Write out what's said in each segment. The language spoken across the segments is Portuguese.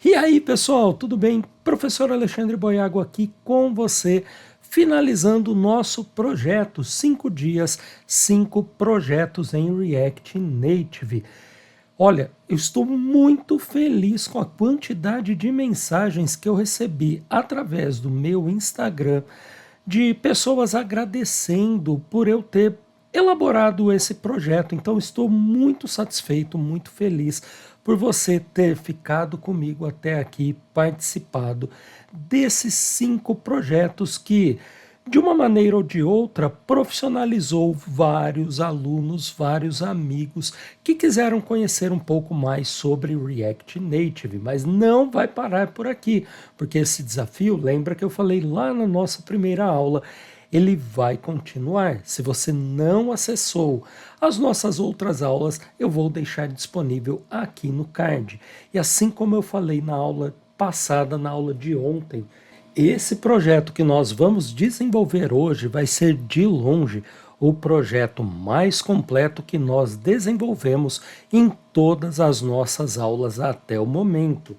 E aí, pessoal, tudo bem? Professor Alexandre Boiago aqui com você, finalizando o nosso projeto, 5 dias, 5 projetos em React Native. Olha, eu estou muito feliz com a quantidade de mensagens que eu recebi através do meu Instagram de pessoas agradecendo por eu ter elaborado esse projeto. Então, estou muito satisfeito, muito feliz por você ter ficado comigo até aqui, participado desses 5 projetos que, de uma maneira ou de outra, profissionalizou vários alunos, vários amigos que quiseram conhecer um pouco mais sobre React Native, mas não vai parar por aqui, porque esse desafio, lembra que eu falei lá na nossa primeira aula, ele vai continuar. Se você não acessou as nossas outras aulas, eu vou deixar disponível aqui no card. E assim como eu falei na aula passada, na aula de ontem, esse projeto que nós vamos desenvolver hoje vai ser de longe o projeto mais completo que nós desenvolvemos em todas as nossas aulas até o momento.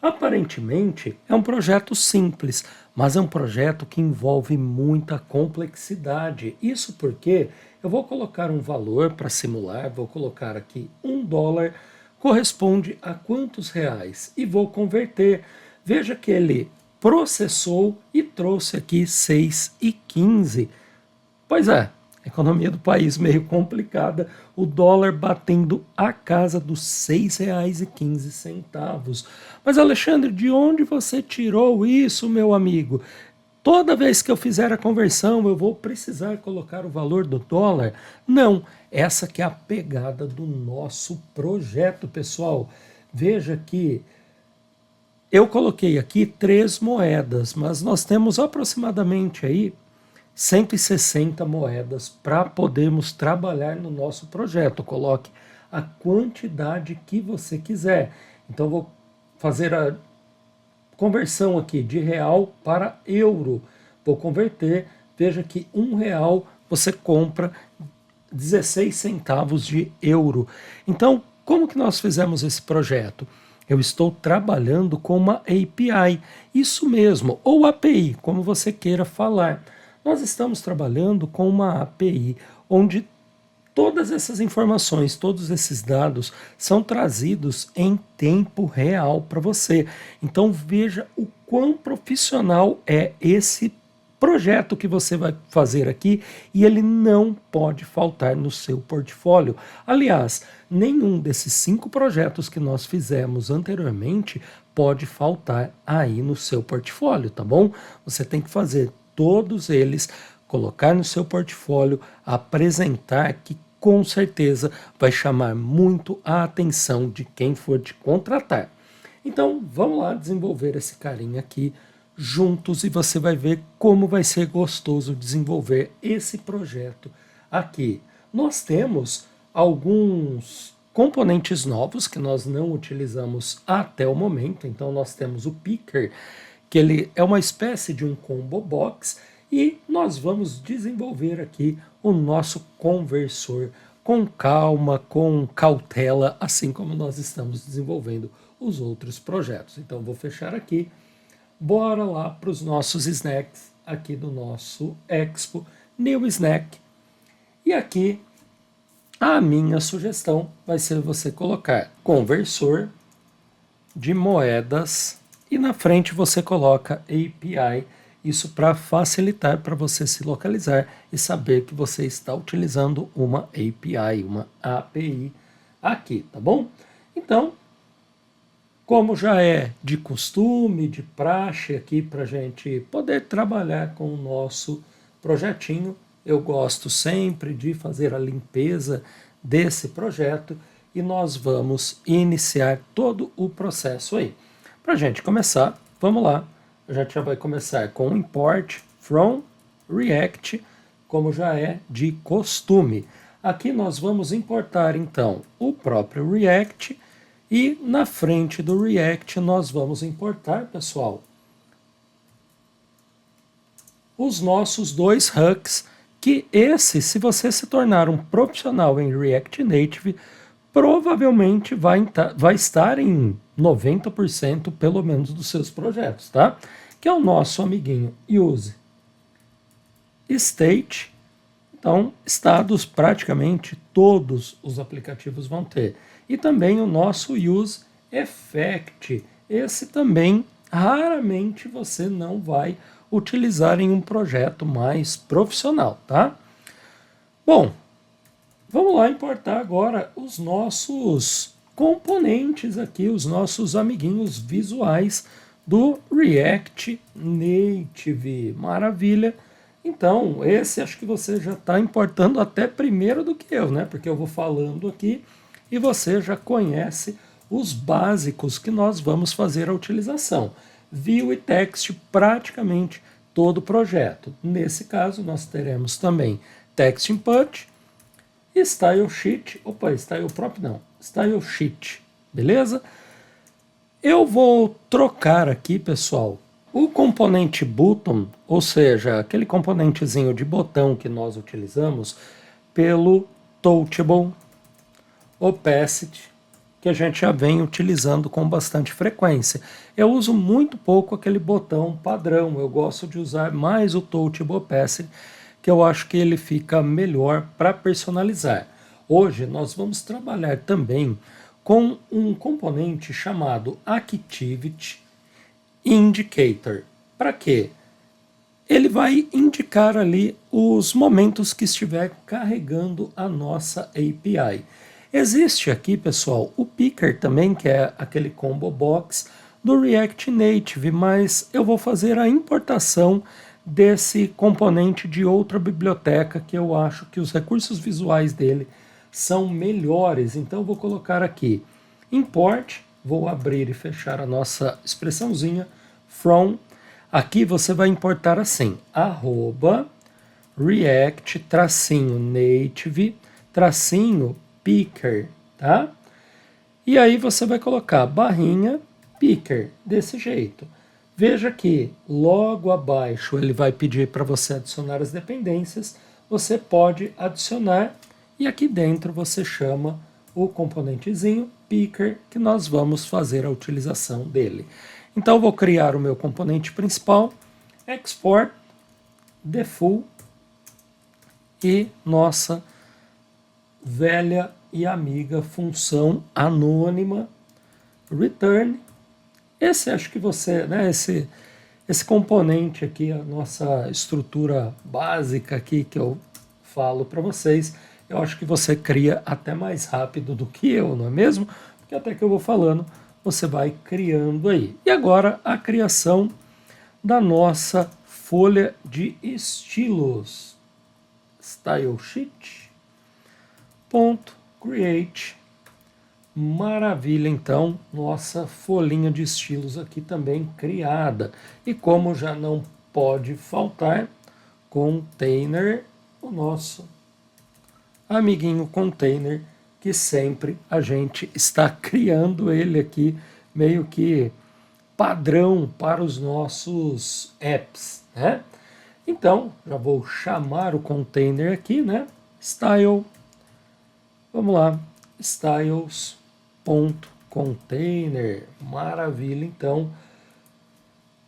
Aparentemente é um projeto simples, mas é um projeto que envolve muita complexidade. Isso porque eu vou colocar um valor para simular, vou colocar aqui $1 corresponde a quantos reais e vou converter. Veja que ele processou e trouxe aqui 6,15. Pois é, a economia do país meio complicada, o dólar batendo a casa dos R$ 6,15. Mas Alexandre, de onde você tirou isso, meu amigo? Toda vez que eu fizer a conversão, eu vou precisar colocar o valor do dólar? Não, essa que é a pegada do nosso projeto, pessoal. Veja que eu coloquei aqui 3 moedas, mas nós temos aproximadamente aí 160 moedas para podermos trabalhar no nosso projeto. Coloque a quantidade que você quiser. Então, vou fazer a conversão aqui de real para euro. Vou converter. Veja que R$ 1 você compra 16 centavos de euro. Então, como que nós fizemos esse projeto? Eu estou trabalhando com uma API, isso mesmo, ou API, como você queira falar. Nós estamos trabalhando com uma API onde todas essas informações, todos esses dados são trazidos em tempo real para você. Então veja o quão profissional é esse projeto que você vai fazer aqui e ele não pode faltar no seu portfólio. Aliás, nenhum desses 5 projetos que nós fizemos anteriormente pode faltar aí no seu portfólio, tá bom? Você tem que fazer todos eles, colocar no seu portfólio, apresentar, que com certeza vai chamar muito a atenção de quem for te contratar. Então, vamos lá desenvolver esse carinha aqui juntos e você vai ver como vai ser gostoso desenvolver esse projeto aqui. Nós temos alguns componentes novos que nós não utilizamos até o momento. Então, nós temos o Picker, que ele é uma espécie de um combo box, e nós vamos desenvolver aqui o nosso conversor com calma, com cautela, assim como nós estamos desenvolvendo os outros projetos. Então vou fechar aqui, bora lá para os nossos snacks aqui do nosso Expo, New Snack, e aqui a minha sugestão vai ser você colocar conversor de moedas e na frente você coloca API, isso para facilitar para você se localizar e saber que você está utilizando uma API, uma API aqui, tá bom? Então, como já é de costume, de praxe aqui para a gente poder trabalhar com o nosso projetinho, eu gosto sempre de fazer a limpeza desse projeto e nós vamos iniciar todo o processo aí. Para a gente começar, vamos lá. A gente já vai começar com o import from React, como já é de costume. Aqui nós vamos importar então o próprio React e na frente do React nós vamos importar, pessoal, os nossos 2 hooks, que esse, se você se tornar um profissional em React Native, provavelmente vai estar em 90% pelo menos dos seus projetos, tá? Que é o nosso amiguinho use state. Então, estados praticamente todos os aplicativos vão ter. E também o nosso use effect. Esse também raramente você não vai utilizar em um projeto mais profissional, tá? Bom, vamos lá importar agora os nossos componentes aqui, os nossos amiguinhos visuais do React Native. Maravilha! Então, esse acho que você já está importando até primeiro do que eu, né? Porque eu vou falando aqui e você já conhece os básicos que nós vamos fazer a utilização. View e text praticamente todo o projeto. Nesse caso, nós teremos também text input, style sheet, style prop não, style sheet, beleza? Eu vou trocar aqui, pessoal, o componente button, ou seja, aquele componentezinho de botão que nós utilizamos, pelo touchable opacity, que a gente já vem utilizando com bastante frequência. Eu uso muito pouco aquele botão padrão, eu gosto de usar mais o touchable opacity, que eu acho que ele fica melhor para personalizar. Hoje nós vamos trabalhar também com um componente chamado Activity Indicator. Para quê? Ele vai indicar ali os momentos que estiver carregando a nossa API. Existe aqui, pessoal, o picker também, que é aquele combo box do React Native, mas eu vou fazer a importação desse componente de outra biblioteca que eu acho que os recursos visuais dele são melhores. Então eu vou colocar aqui import, vou abrir e fechar a nossa expressãozinha from. Aqui você vai importar assim, @react -native picker, tá? E aí você vai colocar barrinha picker, desse jeito. Veja que logo abaixo ele vai pedir para você adicionar as dependências, você pode adicionar e aqui dentro você chama o componentezinho picker que nós vamos fazer a utilização dele. Então eu vou criar o meu componente principal, export default e nossa velha e amiga função anônima return. Esse acho que você, né, esse componente aqui, a nossa estrutura básica aqui que eu falo para vocês, eu acho que você cria até mais rápido do que eu, não é mesmo? Porque até que eu vou falando, você vai criando aí. E agora a criação da nossa folha de estilos. Style sheet. Create. Maravilha, então, nossa folhinha de estilos aqui também criada. E como já não pode faltar, container, o nosso amiguinho container, que sempre a gente está criando ele aqui, meio que padrão para os nossos apps, né? Então, já vou chamar o container aqui, né? Style, vamos lá, styles.container, maravilha, então.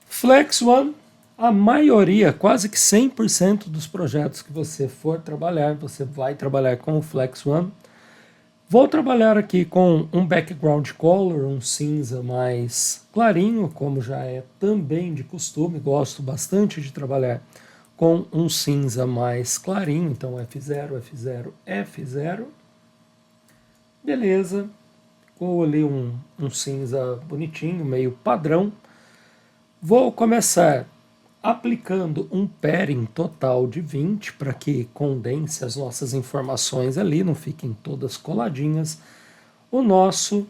Flex One, a maioria, quase que 100% dos projetos que você for trabalhar, você vai trabalhar com o Flex One. Vou trabalhar aqui com um background color, um cinza mais clarinho, como já é também de costume, gosto bastante de trabalhar com um cinza mais clarinho, então F0, F0, F0. Beleza, vou ali um cinza bonitinho, meio padrão. Vou começar aplicando um padding total de 20 para que condense as nossas informações ali, não fiquem todas coladinhas. O nosso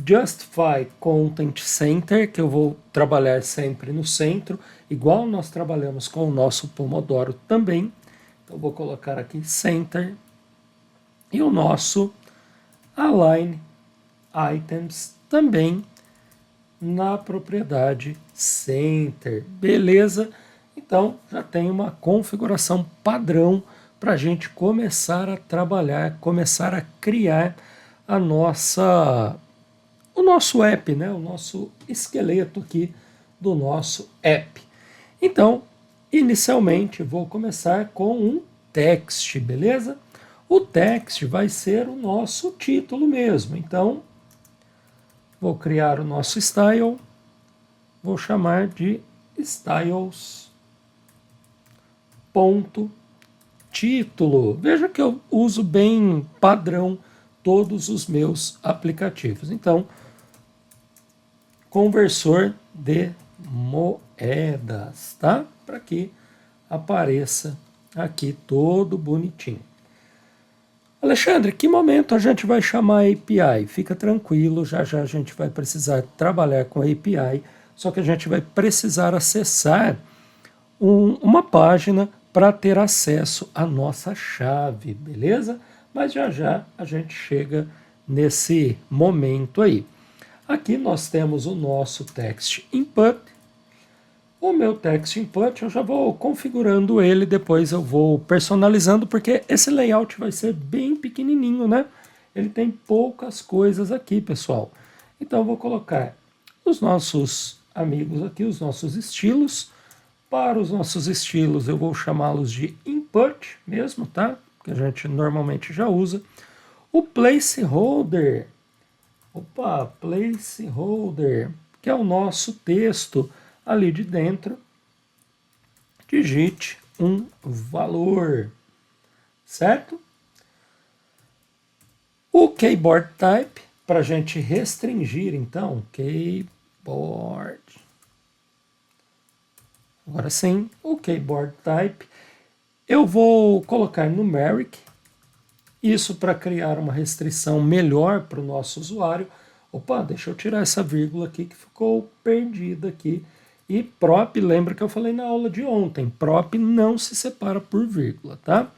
Justify Content Center, que eu vou trabalhar sempre no centro, igual nós trabalhamos com o nosso Pomodoro também. Então vou colocar aqui Center. E o nosso Align Items também na propriedade Center, beleza? Então já tem uma configuração padrão para a gente começar a trabalhar, começar a criar o nosso app, né? O nosso esqueleto aqui do nosso app. Então, inicialmente, vou começar com um text, beleza? O text vai ser o nosso título mesmo. Então, vou criar o nosso style, vou chamar de styles.título. Veja que eu uso bem padrão todos os meus aplicativos. Então, conversor de moedas, tá? Para que apareça aqui todo bonitinho. Alexandre, que momento a gente vai chamar a API? Fica tranquilo, já já a gente vai precisar trabalhar com a API, só que a gente vai precisar acessar uma página para ter acesso à nossa chave, beleza? Mas já já a gente chega nesse momento aí. Aqui nós temos o nosso text input. O meu text input eu já vou configurando ele, depois eu vou personalizando, porque esse layout vai ser bem pequenininho, né? Ele tem poucas coisas aqui, pessoal. Então eu vou colocar os nossos amigos aqui, os nossos estilos. Para os nossos estilos eu vou chamá-los de input mesmo, tá? Que a gente normalmente já usa. O placeholder, placeholder, que é o nosso texto ali de dentro, digite um valor, certo? O keyboard type, para a gente restringir, então, keyboard. Agora sim, o keyboard type, eu vou colocar numeric, isso para criar uma restrição melhor para o nosso usuário. Opa, deixa eu tirar essa vírgula aqui que ficou perdida aqui. E prop, lembra que eu falei na aula de ontem, prop não se separa por vírgula, tá?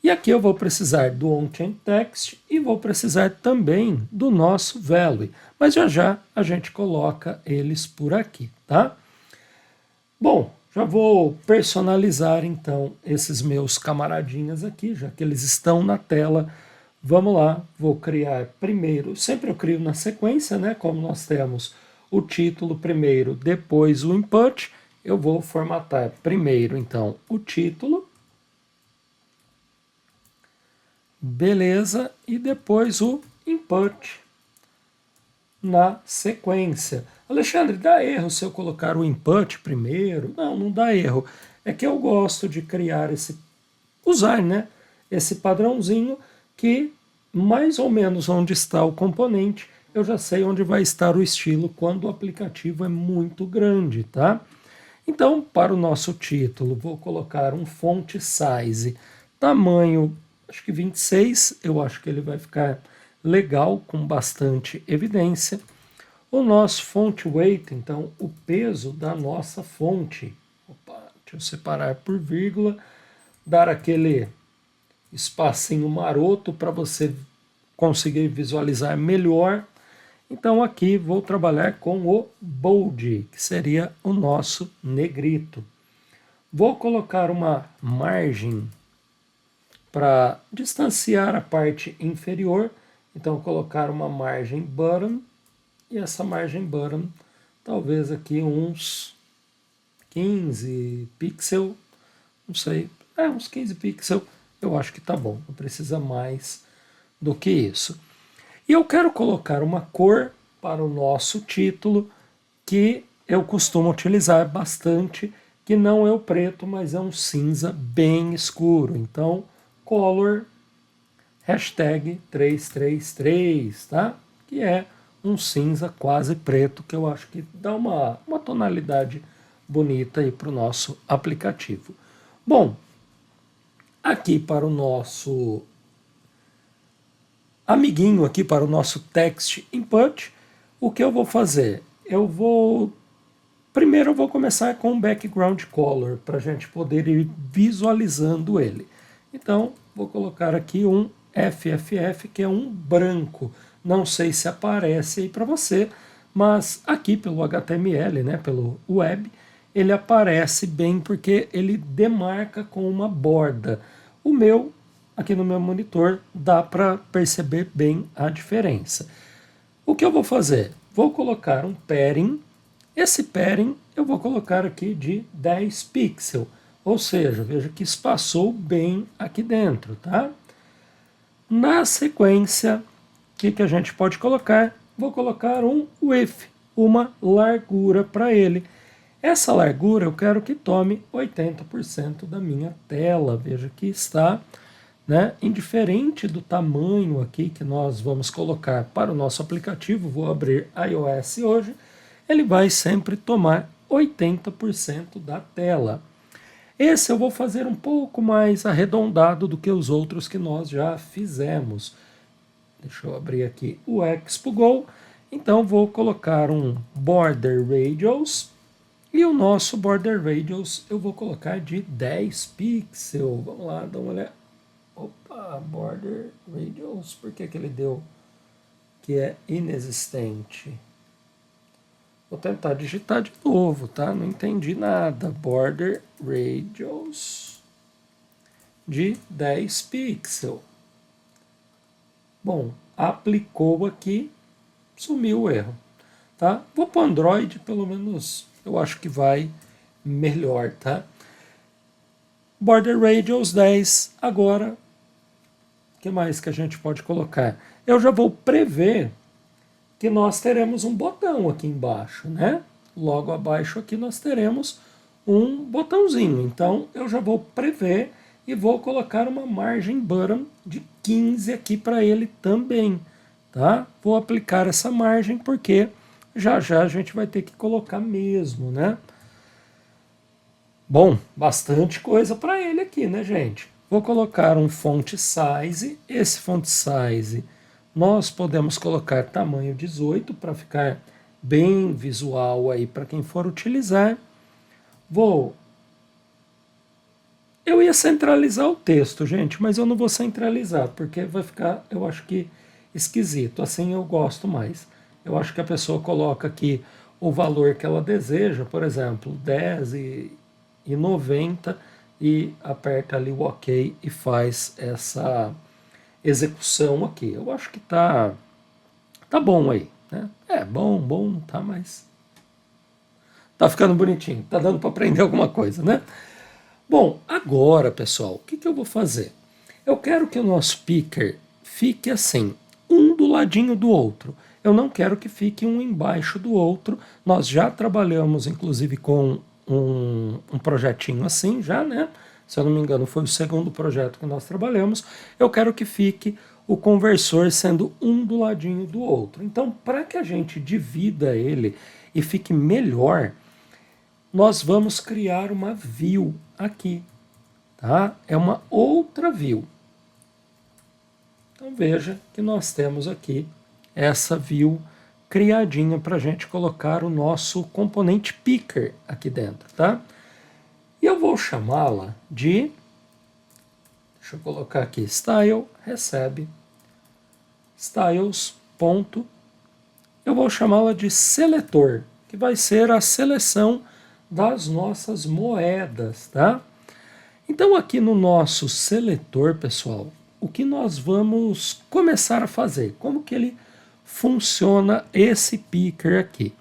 E aqui eu vou precisar do on-chain text e vou precisar também do nosso value, mas já já a gente coloca eles por aqui, tá? Bom, já vou personalizar então esses meus camaradinhas aqui, já que eles estão na tela. Vamos lá, vou criar primeiro, sempre eu crio na sequência, né? Como nós temos o título primeiro, depois o input, eu vou formatar primeiro então o título, beleza, e depois o input na sequência. Alexandre, dá erro se eu colocar o input primeiro? Não, não dá erro. É que eu gosto de criar usar, né, esse padrãozinho que mais ou menos onde está o componente, eu já sei onde vai estar o estilo quando o aplicativo é muito grande, tá? Então, para o nosso título, vou colocar um font size, tamanho, acho que 26, eu acho que ele vai ficar legal, com bastante evidência. O nosso font weight, então, o peso da nossa fonte. Opa, deixa eu separar por vírgula, dar aquele espacinho maroto para você conseguir visualizar melhor. Então aqui vou trabalhar com o bold, que seria o nosso negrito. Vou colocar uma margem para distanciar a parte inferior. Então colocar uma margem bottom, e essa margem bottom, talvez aqui uns 15 pixels, não sei, uns 15 pixels, eu acho que tá bom, não precisa mais do que isso. E eu quero colocar uma cor para o nosso título que eu costumo utilizar bastante, que não é o preto, mas é um cinza bem escuro. Então, color hashtag 333, tá? Que é um cinza quase preto, que eu acho que dá uma tonalidade bonita aí para o nosso aplicativo. Bom, aqui para o nosso amiguinho, aqui para o nosso text input, o que eu vou fazer? Primeiro eu vou começar com o background color, para a gente poder ir visualizando ele. Então, vou colocar aqui um FFF, que é um branco. Não sei se aparece aí para você, mas aqui pelo HTML, né, pelo web, ele aparece bem porque ele demarca com uma borda. O meu, aqui no meu monitor, dá para perceber bem a diferença. O que eu vou fazer? Vou colocar um padding. Esse padding eu vou colocar aqui de 10 pixels. Ou seja, veja que espaçou bem aqui dentro, tá? Na sequência, o que a gente pode colocar? Vou colocar um width, uma largura para ele. Essa largura eu quero que tome 80% da minha tela. Veja que está, né, indiferente do tamanho aqui que nós vamos colocar para o nosso aplicativo. Vou abrir iOS hoje. Ele vai sempre tomar 80% da tela. Esse eu vou fazer um pouco mais arredondado do que os outros que nós já fizemos. Deixa eu abrir aqui o Expo Go. Então vou colocar um Border Radius. E o nosso Border Radius eu vou colocar de 10 pixels. Vamos lá, dá uma olhada. Opa, Border Radius. Por que ele deu que é inexistente? Vou tentar digitar de novo, tá? Não entendi nada. Border Radius de 10 pixels. Bom, aplicou aqui, sumiu o erro, tá? Vou para o Android, pelo menos eu acho que vai melhor, tá? Border Radius 10. Agora, o que mais que a gente pode colocar? Eu já vou prever que nós teremos um botão aqui embaixo, né? Logo abaixo aqui nós teremos um botãozinho. Então eu já vou prever e vou colocar uma margem bottom de 15 aqui para ele também, tá? Vou aplicar essa margem porque já a gente vai ter que colocar mesmo, né? Bom, bastante coisa para ele aqui, né, gente? Vou colocar um font size. Esse font size nós podemos colocar tamanho 18 para ficar bem visual aí para quem for utilizar. Eu ia centralizar o texto, gente, mas eu não vou centralizar, porque vai ficar, eu acho que, esquisito. Assim eu gosto mais. Eu acho que a pessoa coloca aqui o valor que ela deseja, por exemplo, 10,90 e aperta ali o OK e faz essa execução aqui. Eu acho que tá bom aí, né? Bom, não tá, mas tá ficando bonitinho, tá dando para aprender alguma coisa, né? Bom, agora, pessoal, o que eu vou fazer? Eu quero que o nosso picker fique assim, um do ladinho do outro. Eu não quero que fique um embaixo do outro. Nós já trabalhamos, inclusive, com um projetinho assim, já, né? Se eu não me engano, foi o segundo projeto que nós trabalhamos. Eu quero que fique o conversor sendo um do ladinho do outro. Então, para que a gente divida ele e fique melhor, nós vamos criar uma view aqui, tá? É uma outra view. Então veja que nós temos aqui essa view criadinha para a gente colocar o nosso componente picker aqui dentro, tá? E eu vou chamá-la de, deixa eu colocar aqui, style, recebe, styles, ponto. Eu vou chamá-la de seletor, que vai ser a seleção das nossas moedas, tá? Então aqui no nosso seletor, pessoal, o que nós vamos começar a fazer? Como que ele funciona esse picker aqui?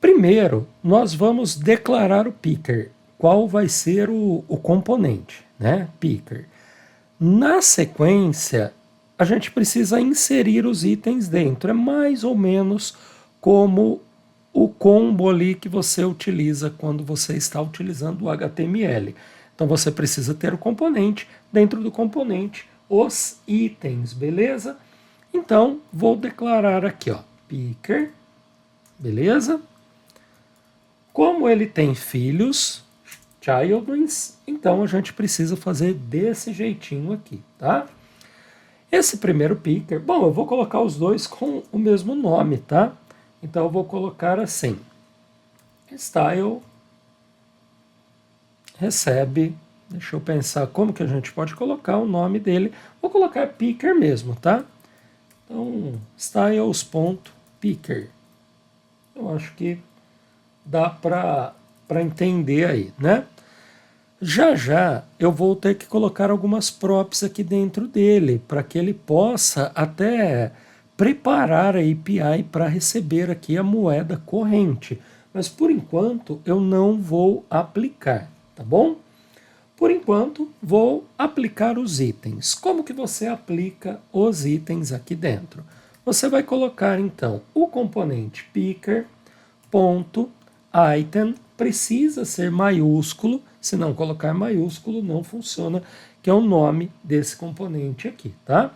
Primeiro, nós vamos declarar o picker. Qual vai ser o componente, né? Picker. Na sequência, a gente precisa inserir os itens dentro. É mais ou menos como o combo ali que você utiliza quando você está utilizando o HTML. Então você precisa ter o componente, dentro do componente os itens, beleza? Então vou declarar aqui, ó, picker, beleza? Como ele tem filhos, childrens, então a gente precisa fazer desse jeitinho aqui, tá? Esse primeiro picker, bom, eu vou colocar os dois com o mesmo nome, tá? Então eu vou colocar assim, style, recebe, deixa eu pensar como que a gente pode colocar o nome dele, vou colocar picker mesmo, tá? Então, styles.picker, eu acho que dá para entender aí, né? Já eu vou ter que colocar algumas props aqui dentro dele, para que ele possa até preparar a API para receber aqui a moeda corrente. Mas por enquanto eu não vou aplicar, tá bom? Por enquanto vou aplicar os itens. Como que você aplica os itens aqui dentro? Você vai colocar então o componente picker, ponto, item, precisa ser maiúsculo, se não colocar maiúsculo não funciona, que é o nome desse componente aqui, tá?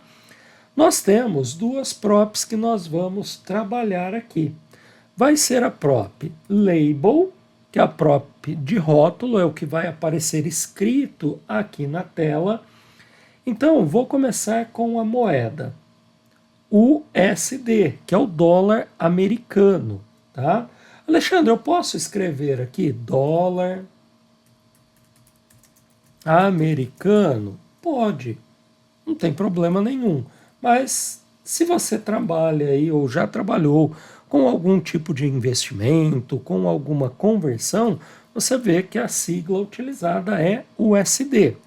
Nós temos duas props que nós vamos trabalhar aqui. Vai ser a prop label, que é a prop de rótulo, é o que vai aparecer escrito aqui na tela. Então, vou começar com a moeda USD, que é o dólar americano, tá? Alexandre, eu posso escrever aqui dólar americano? Pode, não tem problema nenhum. Mas se você trabalha aí ou já trabalhou com algum tipo de investimento, com alguma conversão, você vê que a sigla utilizada é USD.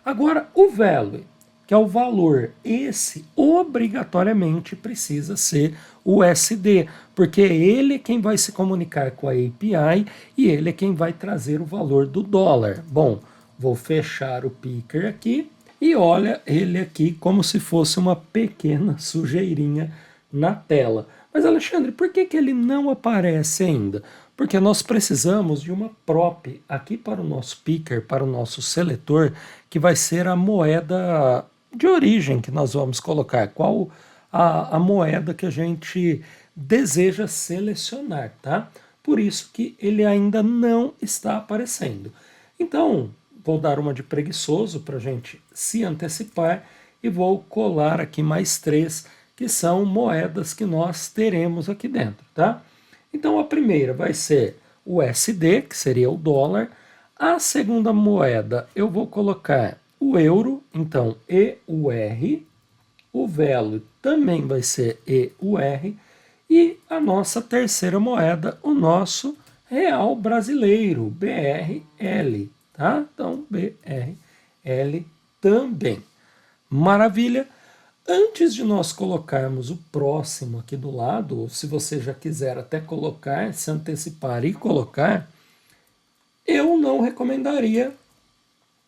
Agora, o value, que é o valor, esse obrigatoriamente precisa ser USD, porque ele é quem vai se comunicar com a API e ele é quem vai trazer o valor do dólar. Bom, vou fechar o picker aqui e olha ele aqui como se fosse uma pequena sujeirinha na tela. Mas Alexandre, por que ele não aparece ainda? Porque nós precisamos de uma prop aqui para o nosso picker, para o nosso seletor, que vai ser a moeda de origem que nós vamos colocar. Qual a moeda que a gente deseja selecionar, tá? Por isso que ele ainda não está aparecendo. Então, vou dar uma de preguiçoso para a gente se antecipar e vou colar aqui mais 3, que são moedas que nós teremos aqui dentro, tá? Então a primeira vai ser o USD, que seria o dólar. A segunda moeda eu vou colocar o euro, então EUR. O value também vai ser EUR. E a nossa terceira moeda, o nosso real brasileiro, BRL, tá? Então BRL também. Maravilha! Antes de nós colocarmos o próximo aqui do lado, ou se você já quiser até colocar, se antecipar e colocar, eu não recomendaria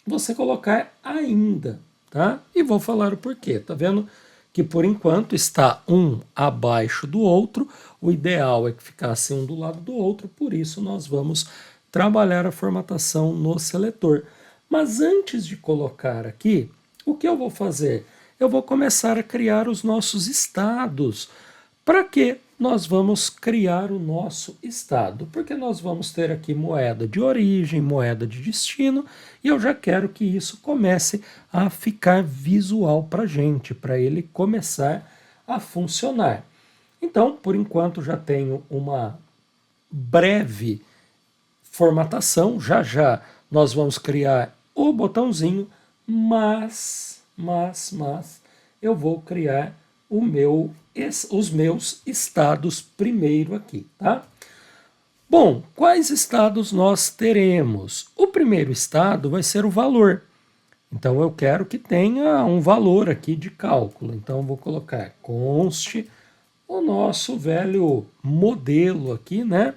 você colocar ainda, tá? E vou falar o porquê. Tá vendo que por enquanto está um abaixo do outro, o ideal é que ficasse um do lado do outro, por isso nós vamos trabalhar a formatação no seletor. Mas antes de colocar aqui, o que eu vou fazer? Eu vou começar a criar os nossos estados. Para que nós vamos criar o nosso estado? Porque nós vamos ter aqui moeda de origem, moeda de destino, e eu já quero que isso comece a ficar visual para a gente, para ele começar a funcionar. Então, por enquanto, já tenho uma breve formatação, já já nós vamos criar o botãozinho, mas eu vou criar os meus estados primeiro aqui, tá? Bom, quais estados nós teremos? O primeiro estado vai ser o valor. Então eu quero que tenha um valor aqui de cálculo. Então eu vou colocar conste o nosso velho modelo aqui, né,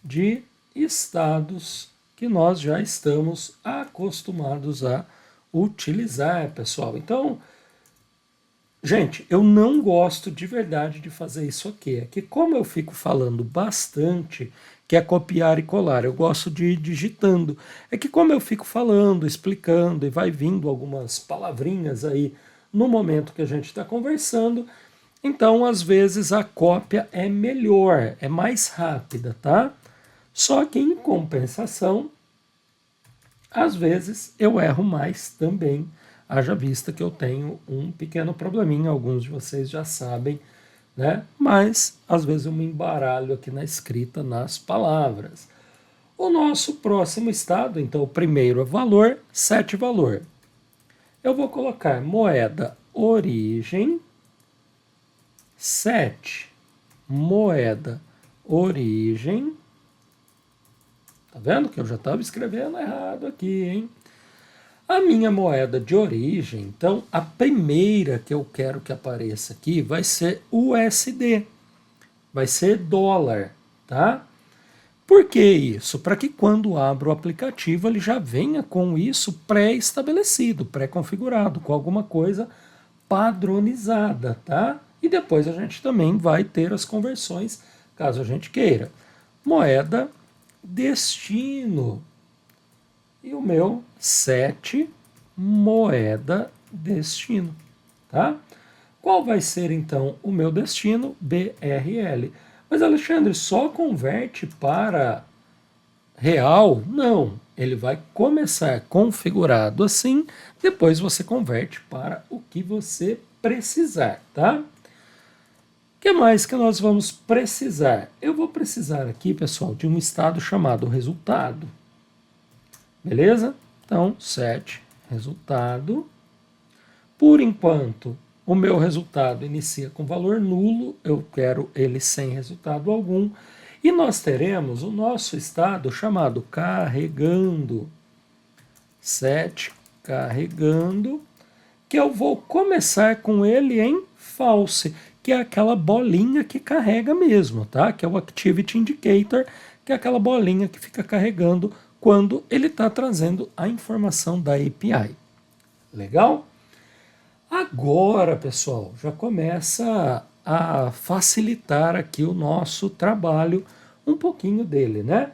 de estados que nós já estamos acostumados a utilizar, pessoal. Então, gente, eu não gosto de verdade de fazer isso aqui. É que como eu fico falando bastante, que é copiar e colar, eu gosto de ir digitando. É que como eu fico falando, explicando e vai vindo algumas palavrinhas aí no momento que a gente está conversando, então às vezes a cópia é melhor, é mais rápida, tá? Só que em compensação, às vezes eu erro mais também, haja vista que eu tenho um pequeno probleminha, alguns de vocês já sabem, né? Mas às vezes eu me embaralho aqui na escrita, nas palavras. O nosso próximo estado, então o primeiro é valor, 7 valor. Eu vou colocar moeda origem, 7, moeda origem. Tá vendo que eu já estava escrevendo errado aqui, hein? A minha moeda de origem, então, a primeira que eu quero que apareça aqui vai ser USD, vai ser dólar, tá? Por que isso? Para que quando abro o aplicativo ele já venha com isso pré-estabelecido, pré-configurado, com alguma coisa padronizada, tá? E depois a gente também vai ter as conversões, caso a gente queira. Moeda destino. E o meu set moeda destino, tá? Qual vai ser então o meu destino? BRL. Mas Alexandre, só converte para real? Não, ele vai começar configurado assim, depois você converte para o que você precisar, tá? O que mais que nós vamos precisar? Eu vou precisar aqui, pessoal, de um estado chamado resultado. Beleza? Então, set resultado. Por enquanto, o meu resultado inicia com valor nulo, eu quero ele sem resultado algum. E nós teremos o nosso estado chamado carregando. Set carregando, que eu vou começar com ele em false, que é aquela bolinha que carrega mesmo, tá? Que é o Activity Indicator, que é aquela bolinha que fica carregando quando ele está trazendo a informação da API. Legal? Agora, pessoal, já começa a facilitar aqui o nosso trabalho, um pouquinho dele, né?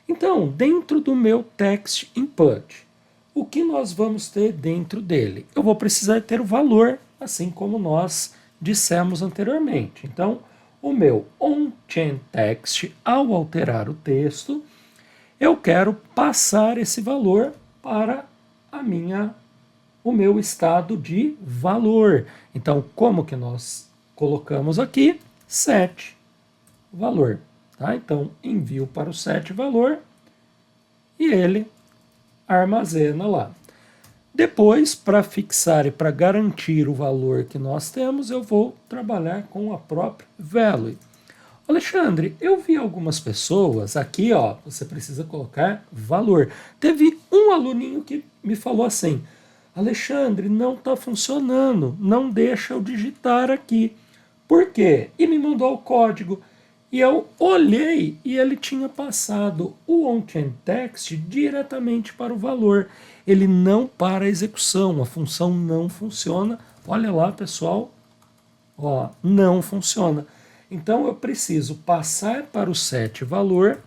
Então, dentro do meu text input, o que nós vamos ter dentro dele? Eu vou precisar ter o valor, assim como nós dissemos anteriormente. Então, o meu on-chain text, ao alterar o texto, eu quero passar esse valor para o meu estado de valor. Então, como que nós colocamos aqui? Set valor. Tá? Então, envio para o set valor e ele armazena lá. Depois, para fixar e para garantir o valor que nós temos, eu vou trabalhar com a própria value. Alexandre, eu vi algumas pessoas aqui, ó, você precisa colocar valor. Teve um aluninho que me falou assim: Alexandre, não está funcionando, não deixa eu digitar aqui. Por quê? E me mandou o código. E eu olhei e ele tinha passado o on-chain text diretamente para o valor. Ele não para a execução, a função não funciona. Olha lá, pessoal, ó, não funciona. Então eu preciso passar para o set valor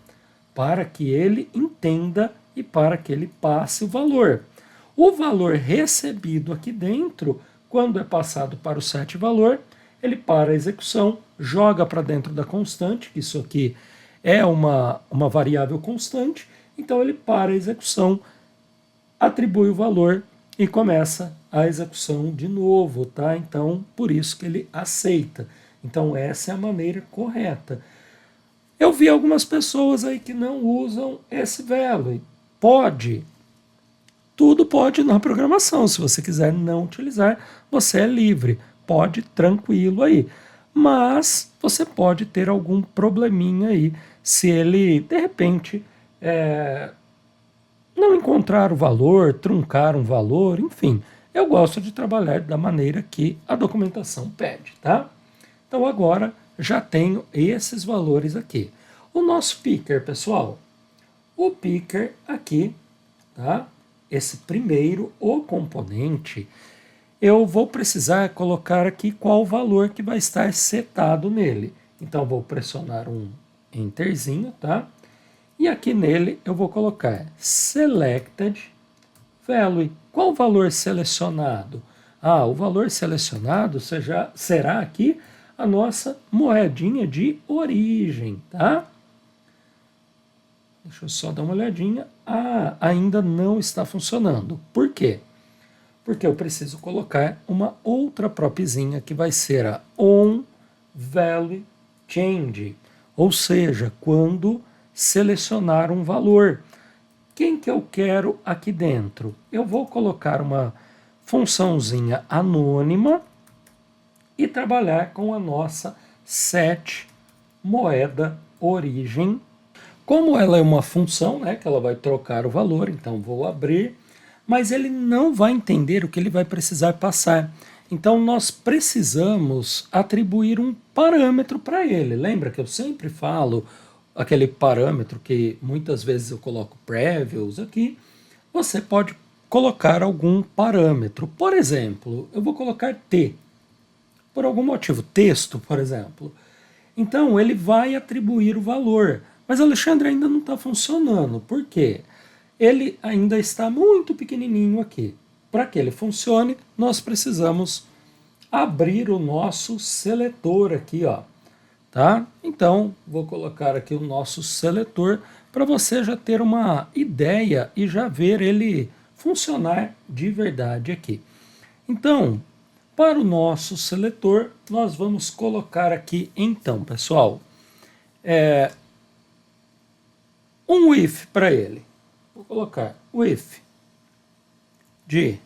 para que ele entenda e para que ele passe o valor. O valor recebido aqui dentro, quando é passado para o set valor, ele para a execução, joga para dentro da constante, que isso aqui é uma variável constante, então ele para a execução, atribui o valor e começa a execução de novo, tá? Então, por isso que ele aceita. Então, essa é a maneira correta. Eu vi algumas pessoas aí que não usam esse value. Pode. Tudo pode na programação. Se você quiser não utilizar, você é livre. Pode tranquilo aí. Mas você pode ter algum probleminha aí se ele, de repente, não encontrar o valor, truncar um valor, enfim. Eu gosto de trabalhar da maneira que a documentação pede, tá? Então agora já tenho esses valores aqui. O nosso picker, pessoal, o picker aqui, tá? Esse primeiro, o componente, eu vou precisar colocar aqui qual o valor que vai estar setado nele. Então vou pressionar um enterzinho, tá? E aqui nele eu vou colocar selected value. Qual o valor selecionado? Ah, o valor selecionado será aqui a nossa moedinha de origem, tá? Deixa eu só dar uma olhadinha. Ah, ainda não está funcionando. Por quê? Porque eu preciso colocar uma outra propzinha que vai ser a on value change, ou seja, quando selecionar um valor. Quem que eu quero aqui dentro? Eu vou colocar uma funçãozinha anônima e trabalhar com a nossa set moeda origem. Como ela é uma função, né, que ela vai trocar o valor, então vou abrir mas ele não vai entender o que ele vai precisar passar. Então nós precisamos atribuir um parâmetro para ele. Lembra que eu sempre falo aquele parâmetro que muitas vezes eu coloco previews aqui? Você pode colocar algum parâmetro. Por exemplo, eu vou colocar T. Por algum motivo, texto, por exemplo. Então ele vai atribuir o valor. Mas Alexandre ainda não está funcionando. Por quê? Ele ainda está muito pequenininho aqui. Para que ele funcione, nós precisamos abrir o nosso seletor aqui, ó. Tá? Então, vou colocar aqui o nosso seletor para você já ter uma ideia e já ver ele funcionar de verdade aqui. Então, para o nosso seletor, nós vamos colocar aqui, então, pessoal, um if para ele. Vou colocar o if de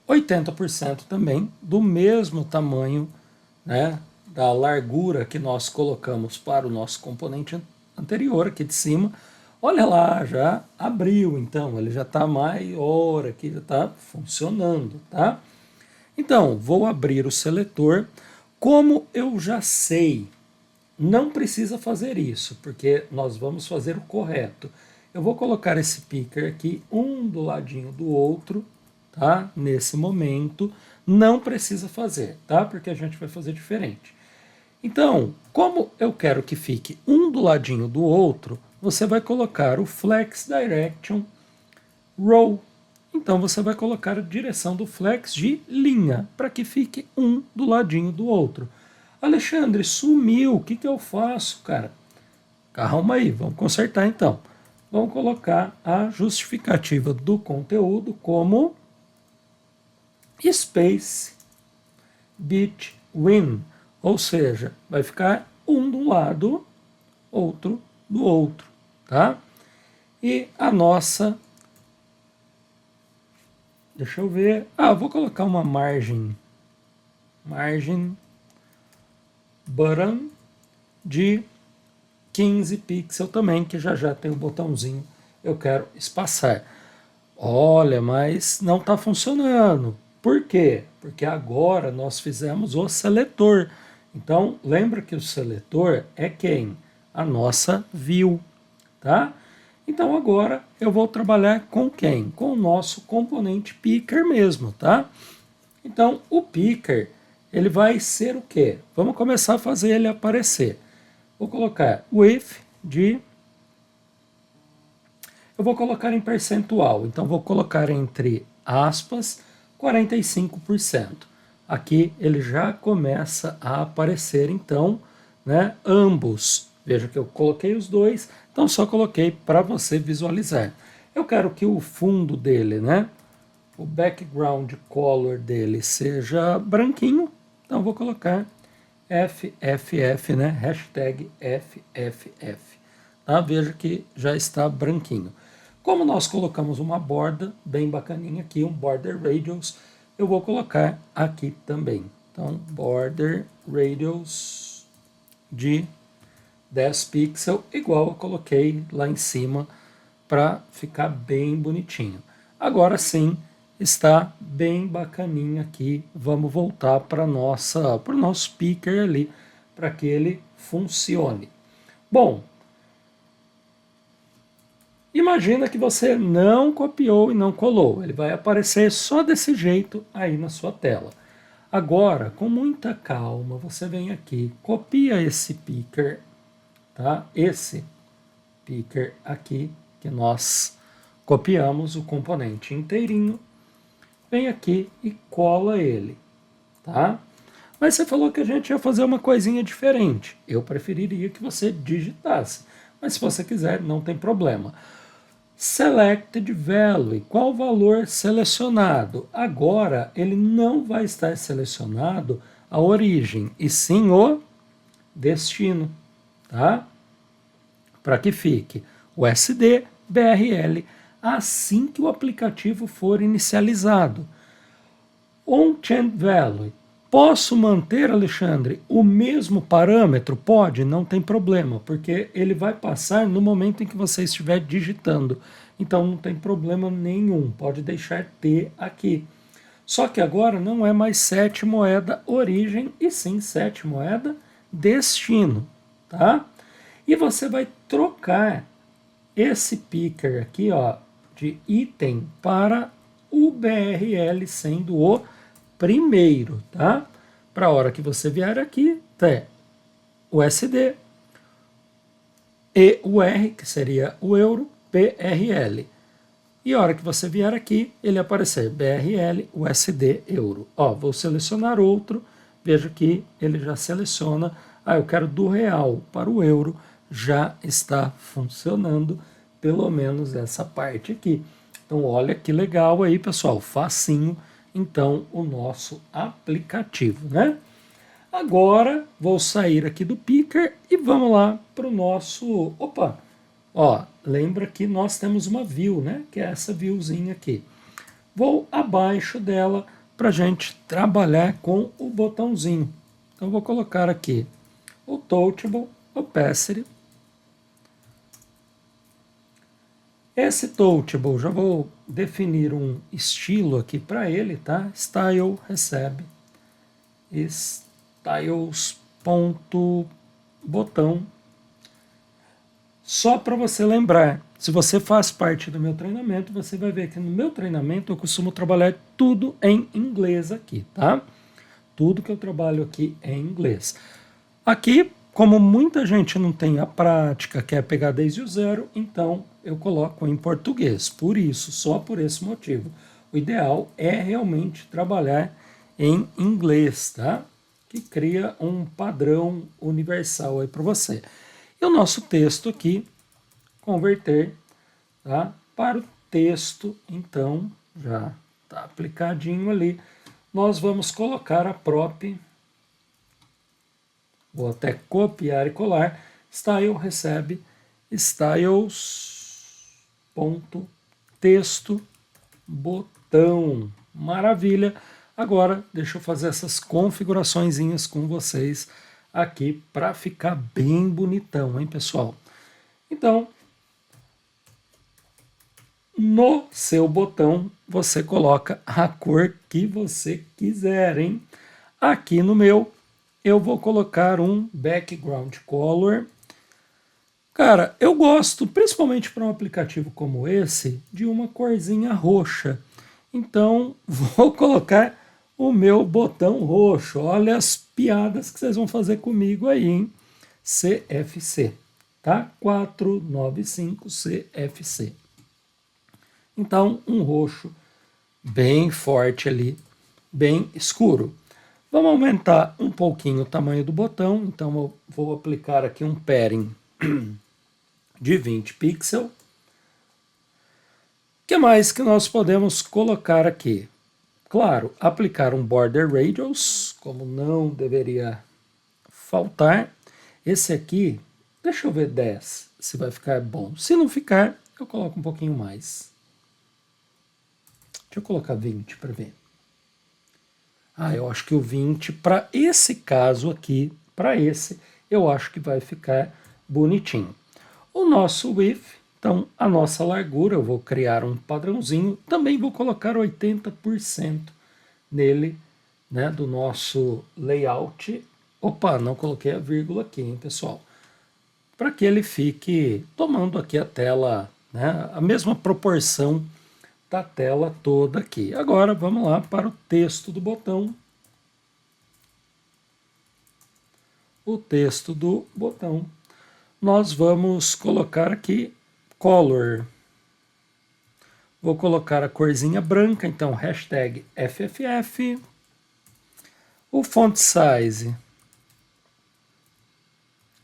80% também, do mesmo tamanho, né, da largura que nós colocamos para o nosso componente anterior aqui de cima. Olha lá, já abriu, então, ele já está maior aqui, já está funcionando, tá? Então, vou abrir o seletor. Como eu já sei, não precisa fazer isso, porque nós vamos fazer o correto. Eu vou colocar esse picker aqui, um do ladinho do outro, tá? Nesse momento, não precisa fazer, tá? Porque a gente vai fazer diferente. Então, como eu quero que fique um do ladinho do outro, você vai colocar o Flex Direction Row. Então, você vai colocar a direção do flex de linha, para que fique um do ladinho do outro. Alexandre, sumiu, o que eu faço, cara? Calma aí, vamos consertar então. Vamos colocar a justificativa do conteúdo como space between, ou seja, vai ficar um de um lado, outro do outro, tá? E a nossa, deixa eu ver, vou colocar uma margem button de 15 pixels também, que já tem o botãozinho, eu quero espaçar. Olha, mas não está funcionando. Por quê? Porque agora nós fizemos o seletor. Então, lembra que o seletor é quem? A nossa view, tá? Então agora eu vou trabalhar com quem? Com o nosso componente picker mesmo, tá? Então o picker, ele vai ser o quê? Vamos começar a fazer ele aparecer. Vou colocar o if de... Eu vou colocar em percentual, então vou colocar entre aspas 45%. Aqui ele já começa a aparecer, então, né, ambos. Veja que eu coloquei os dois, então só coloquei para você visualizar. Eu quero que o fundo dele, né, o background color dele seja branquinho, então vou colocar FFF, né, hashtag FFF. Tá? Veja que já está branquinho. Como nós colocamos uma borda bem bacaninha aqui, um border radius, eu vou colocar aqui também. Então, border radius de 10 pixels, igual eu coloquei lá em cima, para ficar bem bonitinho. Agora sim, está bem bacaninho aqui. Vamos voltar para o nosso picker ali, para que ele funcione. Bom, imagina que você não copiou e não colou. Ele vai aparecer só desse jeito aí na sua tela. Agora, com muita calma, você vem aqui, copia esse picker, tá? Esse picker aqui, que nós copiamos o componente inteirinho. Vem aqui e cola ele, tá? Mas você falou que a gente ia fazer uma coisinha diferente. Eu preferiria que você digitasse. Mas se você quiser, não tem problema. Selected value, qual valor selecionado? Agora ele não vai estar selecionado a origem, e sim o destino, tá? Para que fique o SD, BRL, assim que o aplicativo for inicializado. On-chain value, Posso manter, Alexandre, o mesmo parâmetro? Pode, não tem problema, porque ele vai passar no momento em que você estiver digitando. Então não tem problema nenhum, pode deixar T aqui. Só que agora não é mais 7 moeda origem, e sim 7 moeda destino, tá? E você vai trocar esse picker aqui, ó, de item para o BRL sendo o primeiro, tá? Para a hora que você vier aqui, tem o SD e o R, que seria o euro, BRL. E a hora que você vier aqui, ele aparecer BRL, USD, euro. Ó, vou selecionar outro, veja que ele já seleciona, eu quero do real para o euro, já está funcionando, pelo menos essa parte aqui. Então, olha que legal aí, pessoal, facinho, então, o nosso aplicativo, né? Agora, vou sair aqui do Picker e vamos lá para o nosso... Opa! Ó, lembra que nós temos uma view, né? Que é essa viewzinha aqui. Vou abaixo dela para a gente trabalhar com o botãozinho. Então, vou colocar aqui o Touchable Opacity. Esse Touchable, já vou definir um estilo aqui para ele, tá? Style recebe styles.botão. Só para você lembrar, se você faz parte do meu treinamento, você vai ver que no meu treinamento eu costumo trabalhar tudo em inglês aqui, tá? Tudo que eu trabalho aqui é em inglês. Aqui, como muita gente não tem a prática, quer pegar desde o zero, então eu coloco em português. Por isso, só por esse motivo. O ideal é realmente trabalhar em inglês, tá? Que cria um padrão universal aí para você. E o nosso texto aqui, converter, tá? Para o texto, então, já está aplicadinho ali. Nós vamos colocar a prop, vou até copiar e colar, style recebe styles.texto botão. Maravilha! Agora, deixa eu fazer essas configuraçõezinhas com vocês aqui para ficar bem bonitão, hein, pessoal? Então, no seu botão, você coloca a cor que você quiser, hein? Aqui no meu, eu vou colocar um background color. Cara, eu gosto, principalmente para um aplicativo como esse, de uma corzinha roxa. Então, vou colocar o meu botão roxo. Olha as piadas que vocês vão fazer comigo aí, hein? CFC, tá? 495 CFC. Então, um roxo bem forte ali, bem escuro. Vamos aumentar um pouquinho o tamanho do botão. Então, eu vou aplicar aqui um padding de 20 pixels. O que mais que nós podemos colocar aqui? Claro, aplicar um border radius, como não deveria faltar. Esse aqui, deixa eu ver 10, se vai ficar bom. Se não ficar, eu coloco um pouquinho mais. Deixa eu colocar 20 para ver. Eu acho que o 20, para esse caso aqui, para esse, eu acho que vai ficar bonitinho. O nosso width, então a nossa largura, eu vou criar um padrãozinho, também vou colocar 80% nele, né, do nosso layout. Opa, não coloquei a vírgula aqui, hein, pessoal? Para que ele fique tomando aqui a tela, né, a mesma proporção da tela toda aqui. Agora vamos lá para o texto do botão. O texto do botão. Nós vamos colocar aqui color. Vou colocar a corzinha branca, então hashtag FFF. O font size.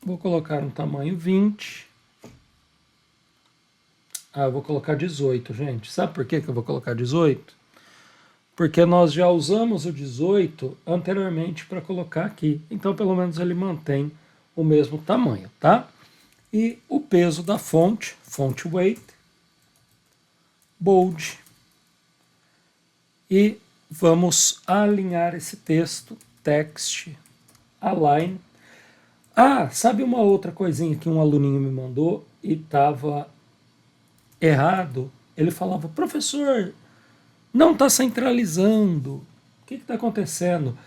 Vou colocar um tamanho 20. Eu vou colocar 18, gente. Sabe por que eu vou colocar 18? Porque nós já usamos o 18 anteriormente para colocar aqui. Então, pelo menos ele mantém o mesmo tamanho, tá? E o peso da fonte, font weight, bold. E vamos alinhar esse texto text align. Ah, sabe uma outra coisinha que um aluninho me mandou e estava errado? Ele falava, professor, não está centralizando. O que está acontecendo?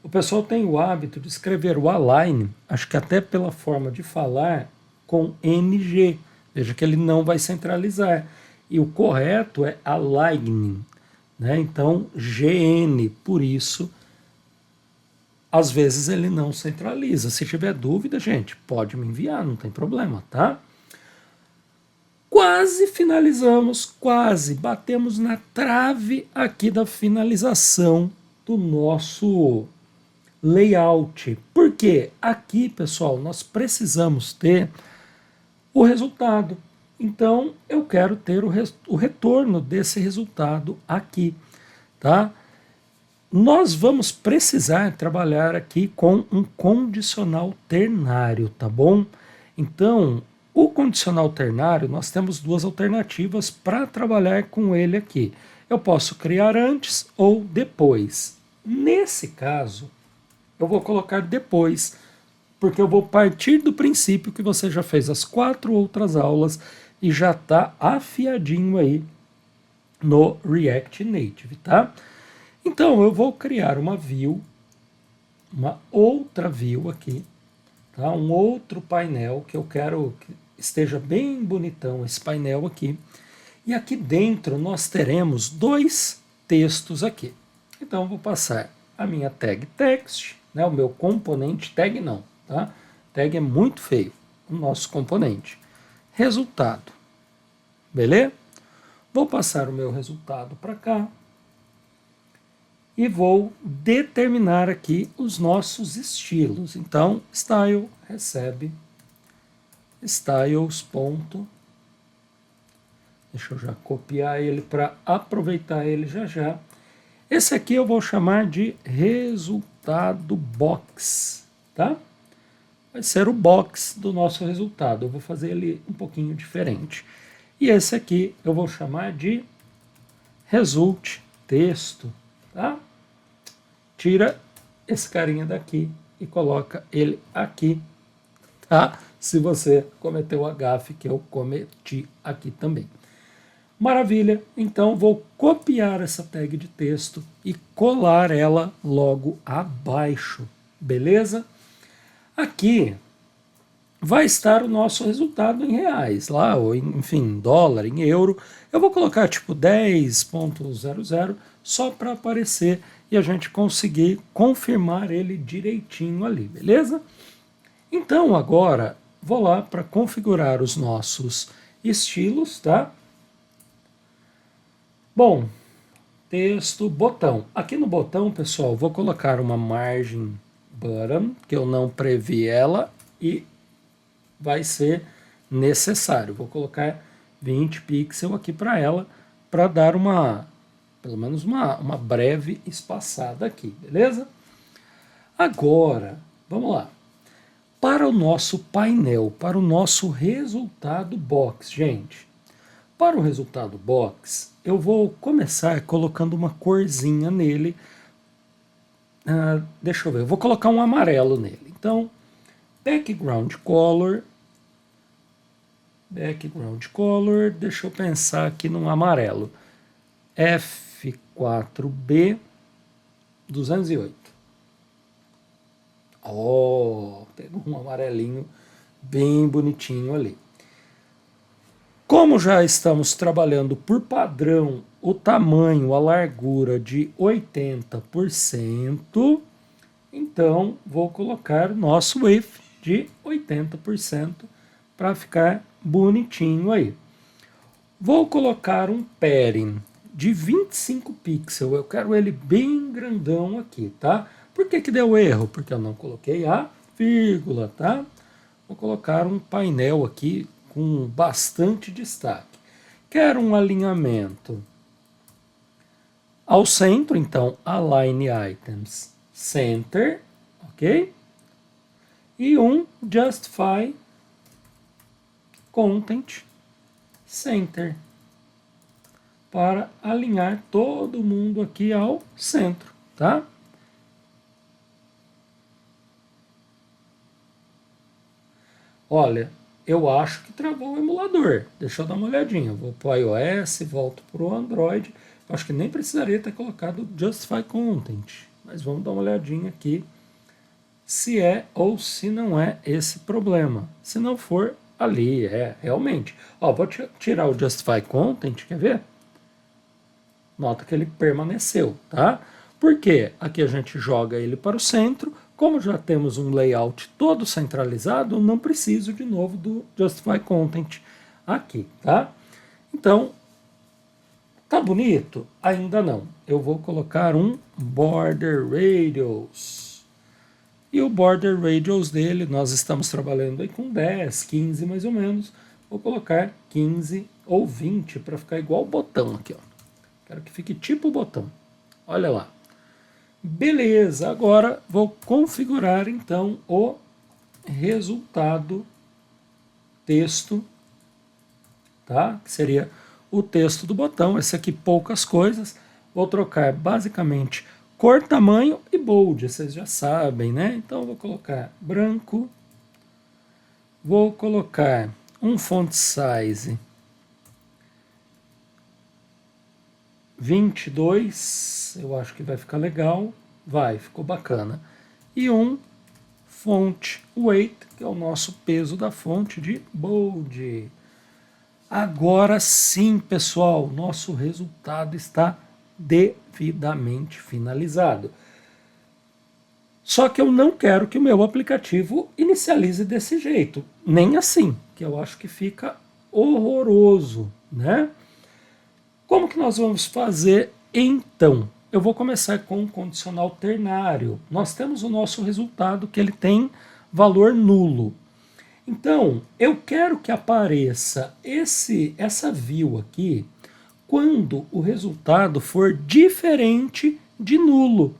O pessoal tem o hábito de escrever o align, acho que até pela forma de falar, com NG. Veja que ele não vai centralizar. E o correto é aligning, né? Então, GN, por isso, às vezes ele não centraliza. Se tiver dúvida, gente, pode me enviar, não tem problema, tá? Quase finalizamos, quase batemos na trave aqui da finalização do nosso layout. Porque aqui, pessoal, nós precisamos ter o resultado. Então, eu quero ter o retorno desse resultado aqui, tá? Nós vamos precisar trabalhar aqui com um condicional ternário, tá bom? Então, o condicional ternário, nós temos duas alternativas para trabalhar com ele aqui. Eu posso criar antes ou depois. Nesse caso, eu vou colocar depois, porque eu vou partir do princípio que você já fez as 4 outras aulas e já está afiadinho aí no React Native, tá? Então, eu vou criar uma view, uma outra view aqui, tá? Um outro painel que eu quero que esteja bem bonitão esse painel aqui. E aqui dentro nós teremos 2 textos aqui. Então, eu vou passar a minha tag text, né? O meu componente tag não, tá? Tag é muito feio, o nosso componente. Resultado, beleza? Vou passar o meu resultado para cá. E vou determinar aqui os nossos estilos. Então, style recebe styles. Deixa eu já copiar ele para aproveitar ele já já. Esse aqui eu vou chamar de resultado box, tá? Vai ser o box do nosso resultado. Eu vou fazer ele um pouquinho diferente. E esse aqui eu vou chamar de result texto, tá? Tira esse carinha daqui e coloca ele aqui, tá? Se você cometeu a gafe que eu cometi aqui também. Maravilha, então vou copiar essa tag de texto e colar ela logo abaixo, beleza? Aqui vai estar o nosso resultado em reais, lá, ou enfim, em dólar, em euro. Eu vou colocar tipo 10.00 só para aparecer e a gente conseguir confirmar ele direitinho ali, beleza? Então agora vou lá para configurar os nossos estilos, tá? Bom, texto, botão. Aqui no botão, pessoal, vou colocar uma margem button, que eu não previ ela, e vai ser necessário. Vou colocar 20 pixels aqui para ela, para dar pelo menos uma breve espaçada aqui, beleza? Agora, vamos lá. Para o nosso painel, para o nosso resultado box, gente. Para o resultado box, eu vou começar colocando uma corzinha nele. Deixa eu ver, eu vou colocar um amarelo nele. Então, background color, deixa eu pensar aqui num amarelo. F4B 208. Oh, tem um amarelinho bem bonitinho ali. Como já estamos trabalhando por padrão o tamanho, a largura de 80%, então vou colocar o nosso width de 80% para ficar bonitinho aí. Vou colocar um padding de 25 pixels, eu quero ele bem grandão aqui, tá? Por que que deu erro? Porque eu não coloquei a vírgula, tá? Vou colocar um painel aqui com bastante destaque. Quero um alinhamento ao centro, então align items center, ok? E um justify content center para alinhar todo mundo aqui ao centro, tá? Olha, eu acho que travou o emulador. Deixa eu dar uma olhadinha. Vou para o iOS, volto para o Android. Eu acho que nem precisaria ter colocado Justify Content. Mas vamos dar uma olhadinha aqui se é ou se não é esse problema. Se não for, ali é realmente. Ó, vou tirar o Justify Content, quer ver? Nota que ele permaneceu, tá? Porque aqui a gente joga ele para o centro. Como já temos um layout todo centralizado, não preciso de novo do Justify Content aqui, tá? Então, tá bonito? Ainda não. Eu vou colocar um Border Radius. E o Border Radius dele, nós estamos trabalhando aí com 10, 15 mais ou menos. Vou colocar 15 ou 20 para ficar igual o botão aqui, ó. Quero que fique tipo o botão. Olha lá. Beleza, agora vou configurar então o resultado texto, tá? Que seria o texto do botão. Esse aqui poucas coisas. Vou trocar basicamente cor, tamanho e bold, vocês já sabem, né? Então vou colocar branco. Vou colocar um font size 22, eu acho que vai ficar legal. Vai, ficou bacana. E um font weight, que é o nosso peso da fonte de bold. Agora sim, pessoal, nosso resultado está devidamente finalizado. Só que eu não quero que o meu aplicativo inicialize desse jeito, nem assim, que eu acho que fica horroroso, né? Como que nós vamos fazer então? Eu vou começar com um condicional ternário. Nós temos o nosso resultado que ele tem valor nulo. Então, eu quero que apareça essa view aqui quando o resultado for diferente de nulo.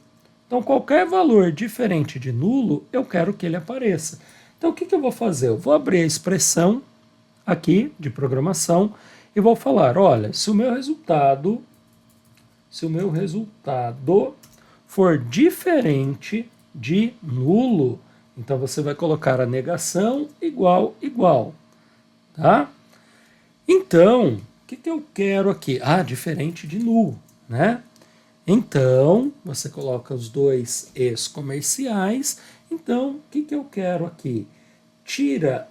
Então, qualquer valor diferente de nulo, eu quero que ele apareça. Então, o que eu vou fazer? Eu vou abrir a expressão aqui de programação e vou falar, olha, se o meu resultado for diferente de nulo, então você vai colocar a negação igual, tá? Então, o que eu quero aqui? Ah, diferente de null, né? Então, você coloca os dois es comerciais. Então, o que eu quero aqui? Tira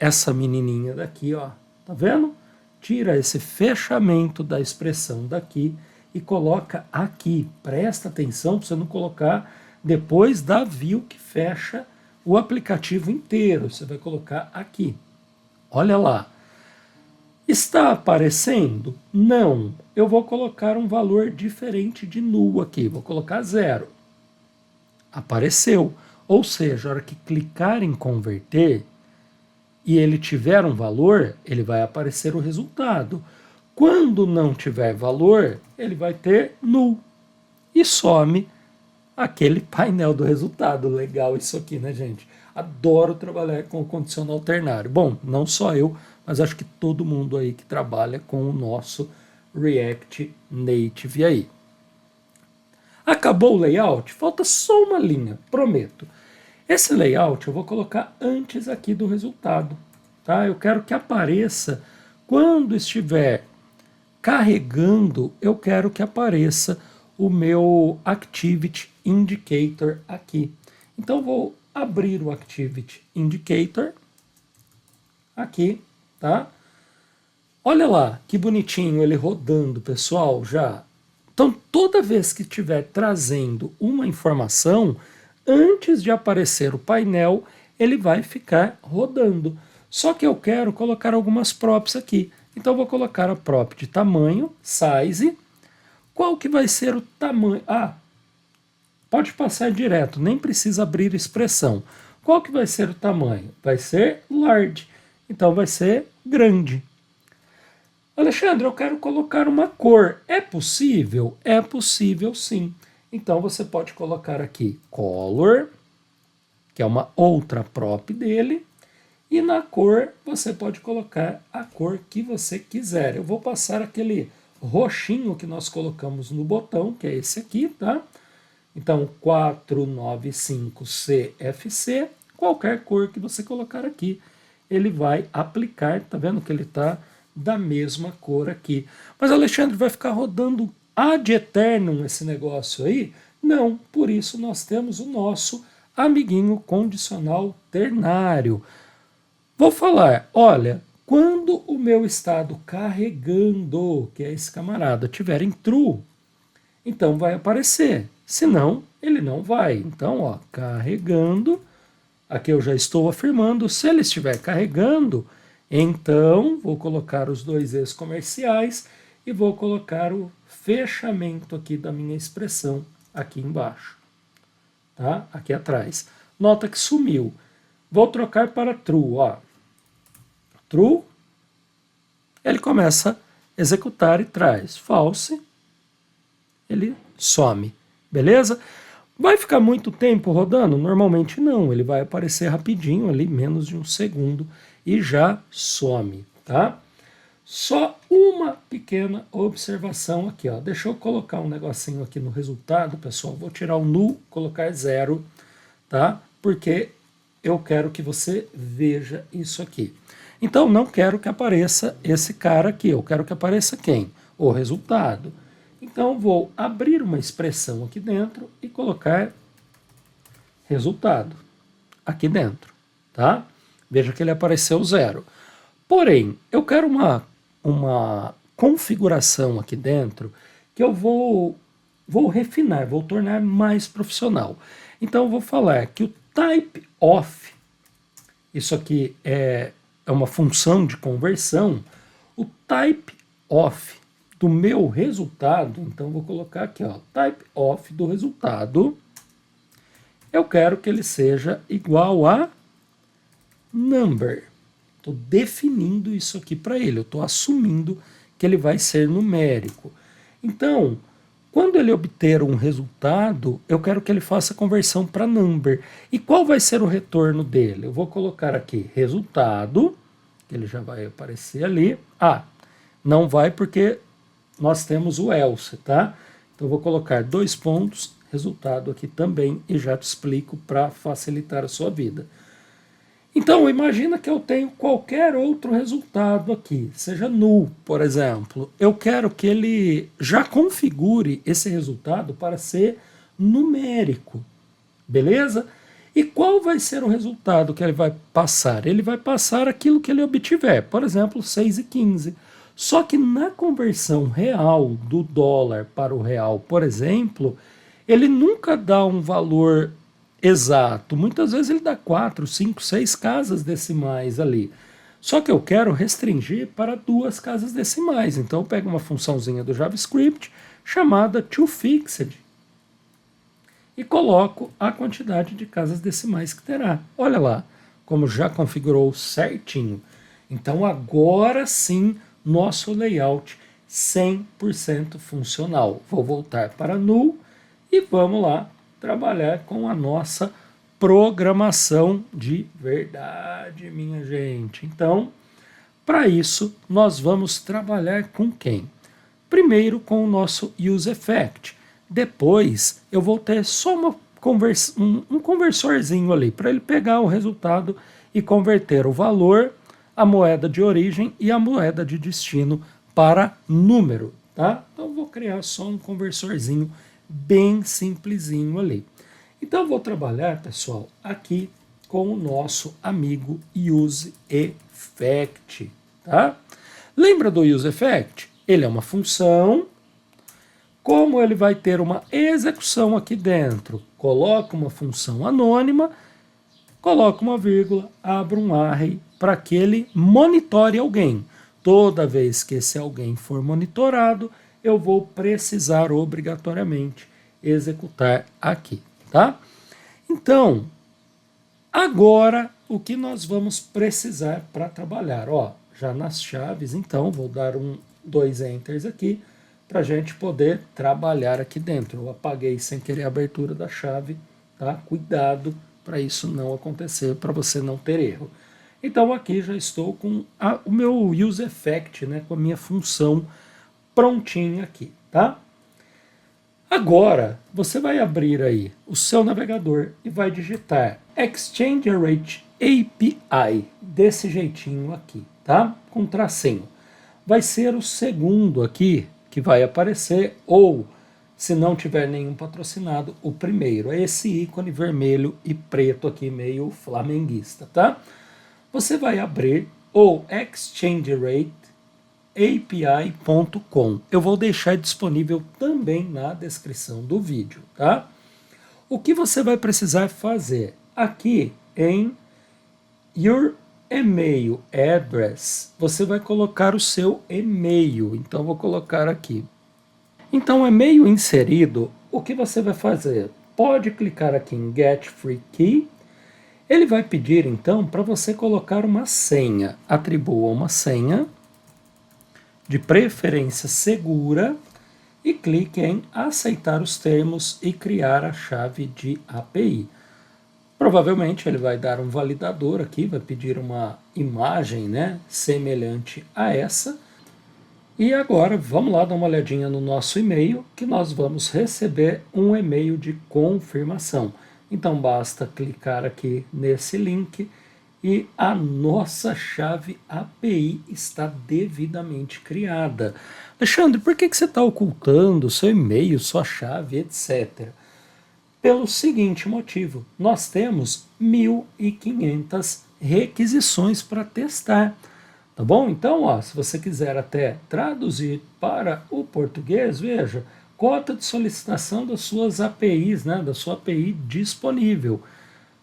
essa menininha daqui, ó, tá vendo? Tira esse fechamento da expressão daqui e coloca aqui. Presta atenção para você não colocar depois da view que fecha o aplicativo inteiro. Você vai colocar aqui. Olha lá. Está aparecendo? Não. Eu vou colocar um valor diferente de null aqui. Vou colocar 0. Apareceu. Ou seja, a hora que clicar em converter e ele tiver um valor, ele vai aparecer o resultado. Quando não tiver valor, ele vai ter null. E some aquele painel do resultado. Legal isso aqui, né, gente? Adoro trabalhar com o condicional ternário. Bom, não só eu, mas acho que todo mundo aí que trabalha com o nosso React Native aí. Acabou o layout? Falta só uma linha, prometo. Esse layout eu vou colocar antes aqui do resultado, tá? Eu quero que apareça quando estiver carregando, eu quero que apareça o meu Activity Indicator aqui. Então vou abrir o Activity Indicator aqui, tá? Olha lá que bonitinho ele rodando, pessoal, já. Então toda vez que estiver trazendo uma informação, antes de aparecer o painel, ele vai ficar rodando. Só que eu quero colocar algumas props aqui. Então vou colocar a prop de tamanho, size. Qual que vai ser o tamanho? Ah, pode passar direto, nem precisa abrir expressão. Qual que vai ser o tamanho? Vai ser large. Então vai ser grande. Alexandre, eu quero colocar uma cor. É possível? É possível sim. Então você pode colocar aqui color, que é uma outra prop dele, e na cor você pode colocar a cor que você quiser. Eu vou passar aquele roxinho que nós colocamos no botão, que é esse aqui, tá? Então 495 CFC, qualquer cor que você colocar aqui. ele vai aplicar, tá vendo que ele está da mesma cor aqui. Mas Alexandre, vai ficar rodando ad eternum esse negócio aí? Não, por isso nós temos o nosso amiguinho condicional ternário. Vou falar, olha, quando o meu estado carregando, que é esse camarada, tiver em true, então vai aparecer. Senão, ele não vai. Então, ó, carregando, aqui eu já estou afirmando, se ele estiver carregando, então vou colocar os dois ex comerciais e vou colocar o fechamento aqui da minha expressão aqui embaixo, tá? Aqui atrás. Nota que sumiu. Vou trocar para true, ó. True, ele começa a executar e traz. False, ele some, beleza? Vai ficar muito tempo rodando? Normalmente não, ele vai aparecer rapidinho ali, menos de um segundo, e já some, tá? Só uma pequena observação aqui, ó. Deixa eu colocar um negocinho aqui no resultado, pessoal. Vou tirar o null, colocar 0, tá? Porque eu quero que você veja isso aqui. Então, não quero que apareça esse cara aqui. Eu quero que apareça quem? O resultado. Então, vou abrir uma expressão aqui dentro e colocar resultado aqui dentro, tá? Veja que ele apareceu 0. Porém, eu quero uma configuração aqui dentro que eu vou refinar, vou tornar mais profissional. Então, eu vou falar que o type of, isso aqui é uma função de conversão, o type of do meu resultado, então vou colocar aqui, ó, type of do resultado, eu quero que ele seja igual a number. Estou definindo isso aqui para ele, eu estou assumindo que ele vai ser numérico. Então, quando ele obter um resultado, eu quero que ele faça a conversão para number. E qual vai ser o retorno dele? Eu vou colocar aqui resultado, que ele já vai aparecer ali. Ah, não vai porque nós temos o else, tá? Então eu vou colocar 2 pontos, resultado aqui também, e já te explico para facilitar a sua vida. Então, imagina que eu tenho qualquer outro resultado aqui, seja null, por exemplo. Eu quero que ele já configure esse resultado para ser numérico, beleza? E qual vai ser o resultado que ele vai passar? Ele vai passar aquilo que ele obtiver, por exemplo, 6,15. Só que na conversão real do dólar para o real, por exemplo, ele nunca dá um valor exato. Muitas vezes ele dá 4, 5, 6 casas decimais ali. Só que eu quero restringir para 2 casas decimais. Então eu pego uma funçãozinha do JavaScript chamada toFixed e coloco a quantidade de casas decimais que terá. Olha lá, como já configurou certinho. Então agora sim, nosso layout 100% funcional. Vou voltar para null e vamos lá trabalhar com a nossa programação de verdade, minha gente. Então, para isso, nós vamos trabalhar com quem? Primeiro com o nosso useEffect. Depois, eu vou ter só um conversorzinho ali, para ele pegar o resultado e converter o valor, a moeda de origem e a moeda de destino para número, tá? Então, vou criar só um conversorzinho bem simplesinho ali. Então, vou trabalhar, pessoal, aqui com o nosso amigo useEffect, tá? Lembra do useEffect? Ele é uma função. Como ele vai ter uma execução aqui dentro? Coloca uma função anônima, coloca uma vírgula, abre um array para que ele monitore alguém. Toda vez que esse alguém for monitorado, eu vou precisar obrigatoriamente executar aqui, tá? Então, agora o que nós vamos precisar para trabalhar? Ó, já nas chaves, então, vou dar 2 enters aqui para a gente poder trabalhar aqui dentro. Eu apaguei sem querer a abertura da chave, tá? Cuidado para isso não acontecer, para você não ter erro. Então aqui já estou com o meu useEffect, né, com a minha função prontinha aqui, tá? Agora, você vai abrir aí o seu navegador e vai digitar exchange array API, desse jeitinho aqui, tá? Com tracinho. Vai ser o segundo aqui que vai aparecer, ou se não tiver nenhum patrocinado, o primeiro. É esse ícone vermelho e preto aqui, meio flamenguista, tá? Você vai abrir o exchangerateapi.com. Eu vou deixar disponível também na descrição do vídeo, tá? O que você vai precisar fazer aqui em Your Email Address, você vai colocar o seu e-mail. Então, vou colocar aqui. Então, e-mail inserido, o que você vai fazer? Pode clicar aqui em Get Free Key. Ele vai pedir, então, para você colocar uma senha. Atribua uma senha, de preferência segura, e clique em aceitar os termos e criar a chave de API. Provavelmente ele vai dar um validador aqui, vai pedir uma imagem, né, semelhante a essa. E agora vamos lá dar uma olhadinha no nosso e-mail, que nós vamos receber um e-mail de confirmação. Então basta clicar aqui nesse link e a nossa chave API está devidamente criada. Alexandre, por que você está ocultando seu e-mail, sua chave, etc.? Pelo seguinte motivo: nós temos 1.500 requisições para testar, tá bom? Então, ó, se você quiser até traduzir para o português, veja, cota de solicitação das suas APIs, né, da sua API disponível,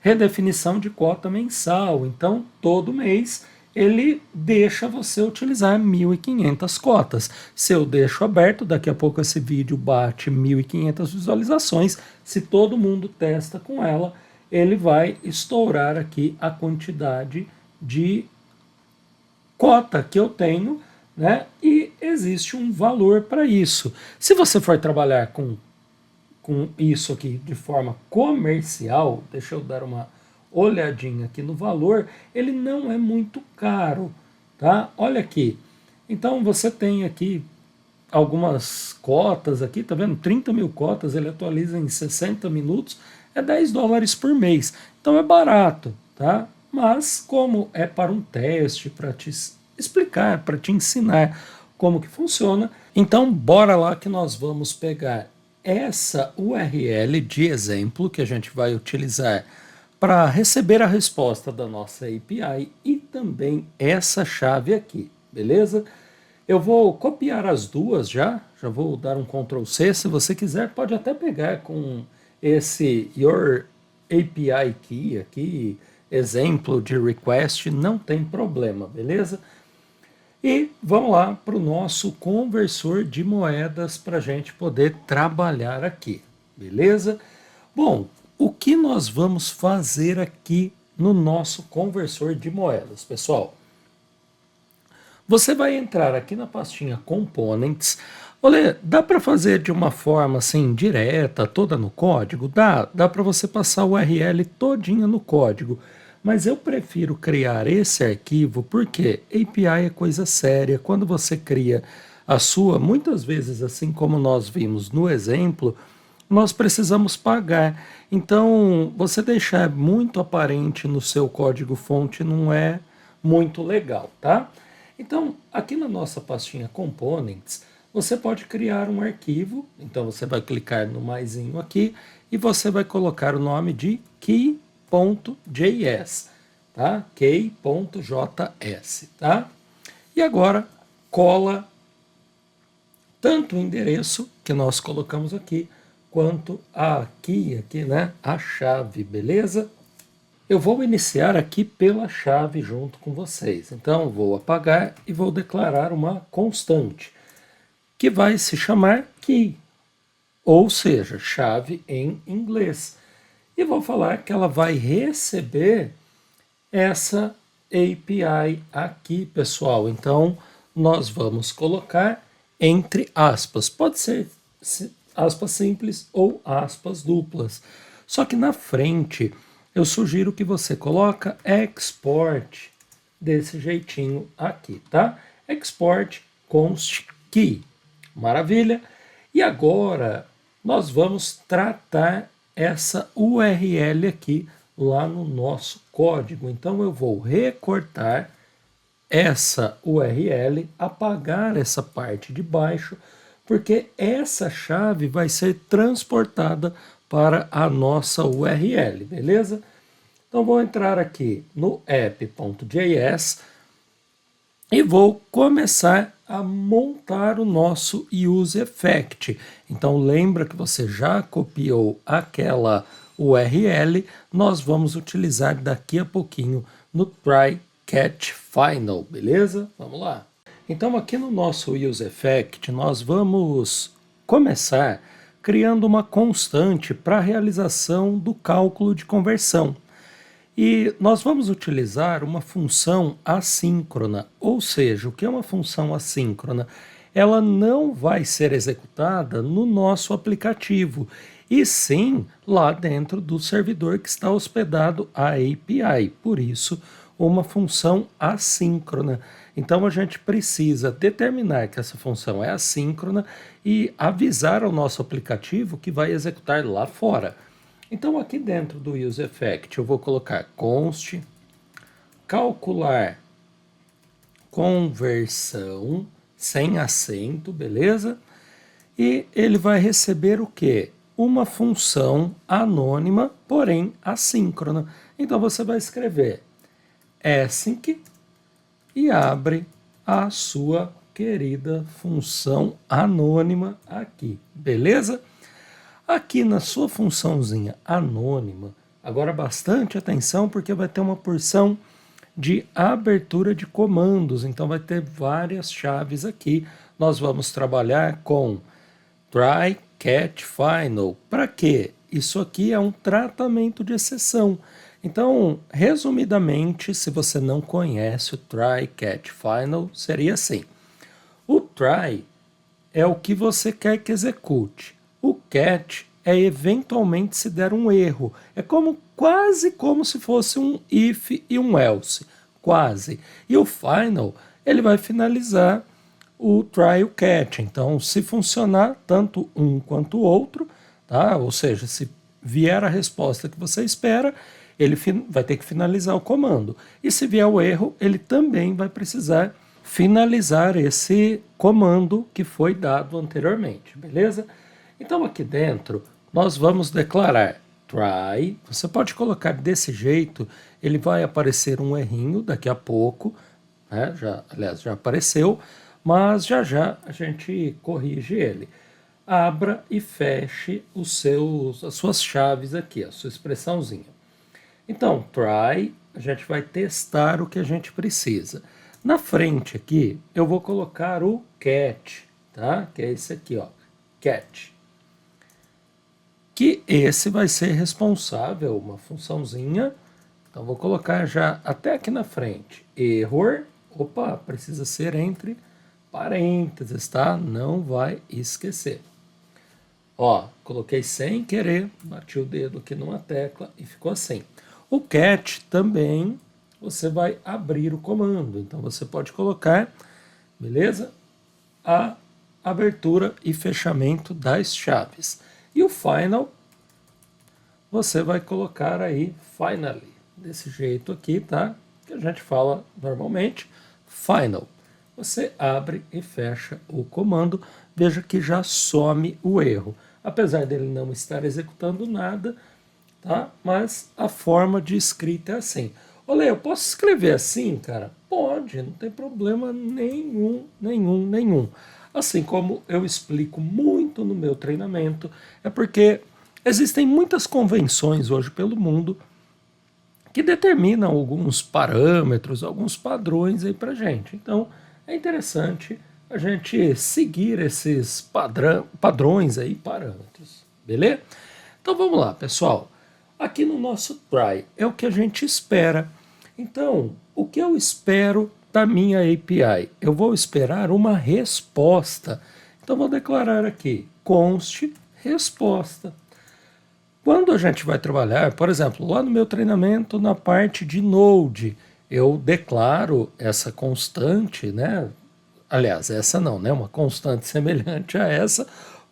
redefinição de cota mensal. Então, todo mês ele deixa você utilizar 1.500 cotas. Se eu deixo aberto, daqui a pouco esse vídeo bate 1.500 visualizações. Se todo mundo testa com ela, ele vai estourar aqui a quantidade de cota que eu tenho, né? E existe um valor para isso. Se você for trabalhar com isso aqui de forma comercial, deixa eu dar uma olhadinha aqui no valor, ele não é muito caro, tá? Olha aqui. Então você tem aqui algumas cotas aqui, tá vendo? 30 mil cotas, ele atualiza em 60 minutos, é 10 dólares por mês. Então é barato, tá? Mas como é para um teste, para te explicar, para te ensinar como que funciona, então bora lá que nós vamos pegar essa URL de exemplo que a gente vai utilizar para receber a resposta da nossa API e também essa chave aqui, beleza? Eu vou copiar as duas já vou dar um Ctrl C, se você quiser pode até pegar com esse Your API Key aqui, exemplo de request, não tem problema, beleza? E vamos lá para o nosso conversor de moedas para a gente poder trabalhar aqui, beleza? Bom, o que nós vamos fazer aqui no nosso conversor de moedas, pessoal? Você vai entrar aqui na pastinha Components. Olha, dá para fazer de uma forma assim, direta, toda no código? Dá para você passar o URL todinha no código. Mas eu prefiro criar esse arquivo porque API é coisa séria. Quando você cria a sua, muitas vezes, assim como nós vimos no exemplo, nós precisamos pagar. Então, você deixar muito aparente no seu código-fonte não é muito legal, tá? Então, aqui na nossa pastinha Components, você pode criar um arquivo. Então, você vai clicar no maisinho aqui e você vai colocar o nome de key.js, tá? key.js, tá? E agora, cola tanto o endereço que nós colocamos aqui, quanto aqui, né, a chave, beleza? Eu vou iniciar aqui pela chave junto com vocês. Então, vou apagar e vou declarar uma constante, que vai se chamar key, ou seja, chave em inglês. E vou falar que ela vai receber essa API aqui, pessoal. Então, nós vamos colocar entre aspas. Pode ser aspas simples ou aspas duplas. Só que na frente eu sugiro que você coloca export desse jeitinho aqui, tá? Export const key. Maravilha. E agora nós vamos tratar essa URL aqui lá no nosso código, então eu vou recortar essa URL, apagar essa parte de baixo, porque essa chave vai ser transportada para a nossa URL, beleza? Então vou entrar aqui no app.js e vou começar a montar o nosso useEffect. Então lembra que você já copiou aquela URL, nós vamos utilizar daqui a pouquinho no try catch final, beleza? Vamos lá. Então aqui no nosso useEffect nós vamos começar criando uma constante para a realização do cálculo de conversão. E nós vamos utilizar uma função assíncrona, ou seja, o que é uma função assíncrona? Ela não vai ser executada no nosso aplicativo, e sim lá dentro do servidor que está hospedado a API, por isso uma função assíncrona. Então a gente precisa determinar que essa função é assíncrona e avisar ao nosso aplicativo que vai executar lá fora. Então aqui dentro do useEffect eu vou colocar const calcular conversão sem acento, beleza? E ele vai receber o quê? Uma função anônima, porém assíncrona. Então você vai escrever async e abre a sua querida função anônima aqui, beleza? Aqui na sua funçãozinha anônima, agora bastante atenção porque vai ter uma porção de abertura de comandos, então vai ter várias chaves aqui. Nós vamos trabalhar com try catch final. Para quê? Isso aqui é um tratamento de exceção. Então, resumidamente, se você não conhece o try catch final, seria assim. O try é o que você quer que execute. O catch é eventualmente se der um erro. É quase como se fosse um if e um else. Quase. E o final, ele vai finalizar o try e o catch. Então, se funcionar tanto um quanto o outro, tá? Ou seja, se vier a resposta que você espera, ele vai ter que finalizar o comando. E se vier o erro, ele também vai precisar finalizar esse comando que foi dado anteriormente, beleza? Então aqui dentro nós vamos declarar try, você pode colocar desse jeito, ele vai aparecer um errinho daqui a pouco, né? Aliás, já apareceu, mas já a gente corrige ele. Abra e feche as suas chaves aqui, a sua expressãozinha. Então, try, a gente vai testar o que a gente precisa. Na frente aqui, eu vou colocar o catch, tá? Que é esse aqui, ó, catch. Que esse vai ser responsável, uma funçãozinha. Então, vou colocar já até aqui na frente. Error, opa, precisa ser entre parênteses, tá? Não vai esquecer. Ó, coloquei sem querer, bati o dedo aqui numa tecla e ficou assim. O catch também, você vai abrir o comando. Então, você pode colocar, beleza? A abertura e fechamento das chaves. E o final, você vai colocar aí finally, desse jeito aqui, tá? Que a gente fala normalmente, final. Você abre e fecha o comando, veja que já some o erro. Apesar dele não estar executando nada, tá? Mas a forma de escrita é assim. Olha, eu posso escrever assim, cara? Pode, não tem problema nenhum. Assim como eu explico muito no meu treinamento, é porque existem muitas convenções hoje pelo mundo que determinam alguns parâmetros, alguns padrões aí pra gente. Então, é interessante a gente seguir esses padrões aí, parâmetros, beleza? Então vamos lá, pessoal. Aqui no nosso try é o que a gente espera. Então, o que eu espero da minha API? Eu vou esperar uma resposta. Então, vou declarar aqui, const resposta. Quando a gente vai trabalhar, por exemplo, lá no meu treinamento, na parte de Node, eu declaro essa constante, né? Aliás, essa não, né? Uma constante semelhante a essa,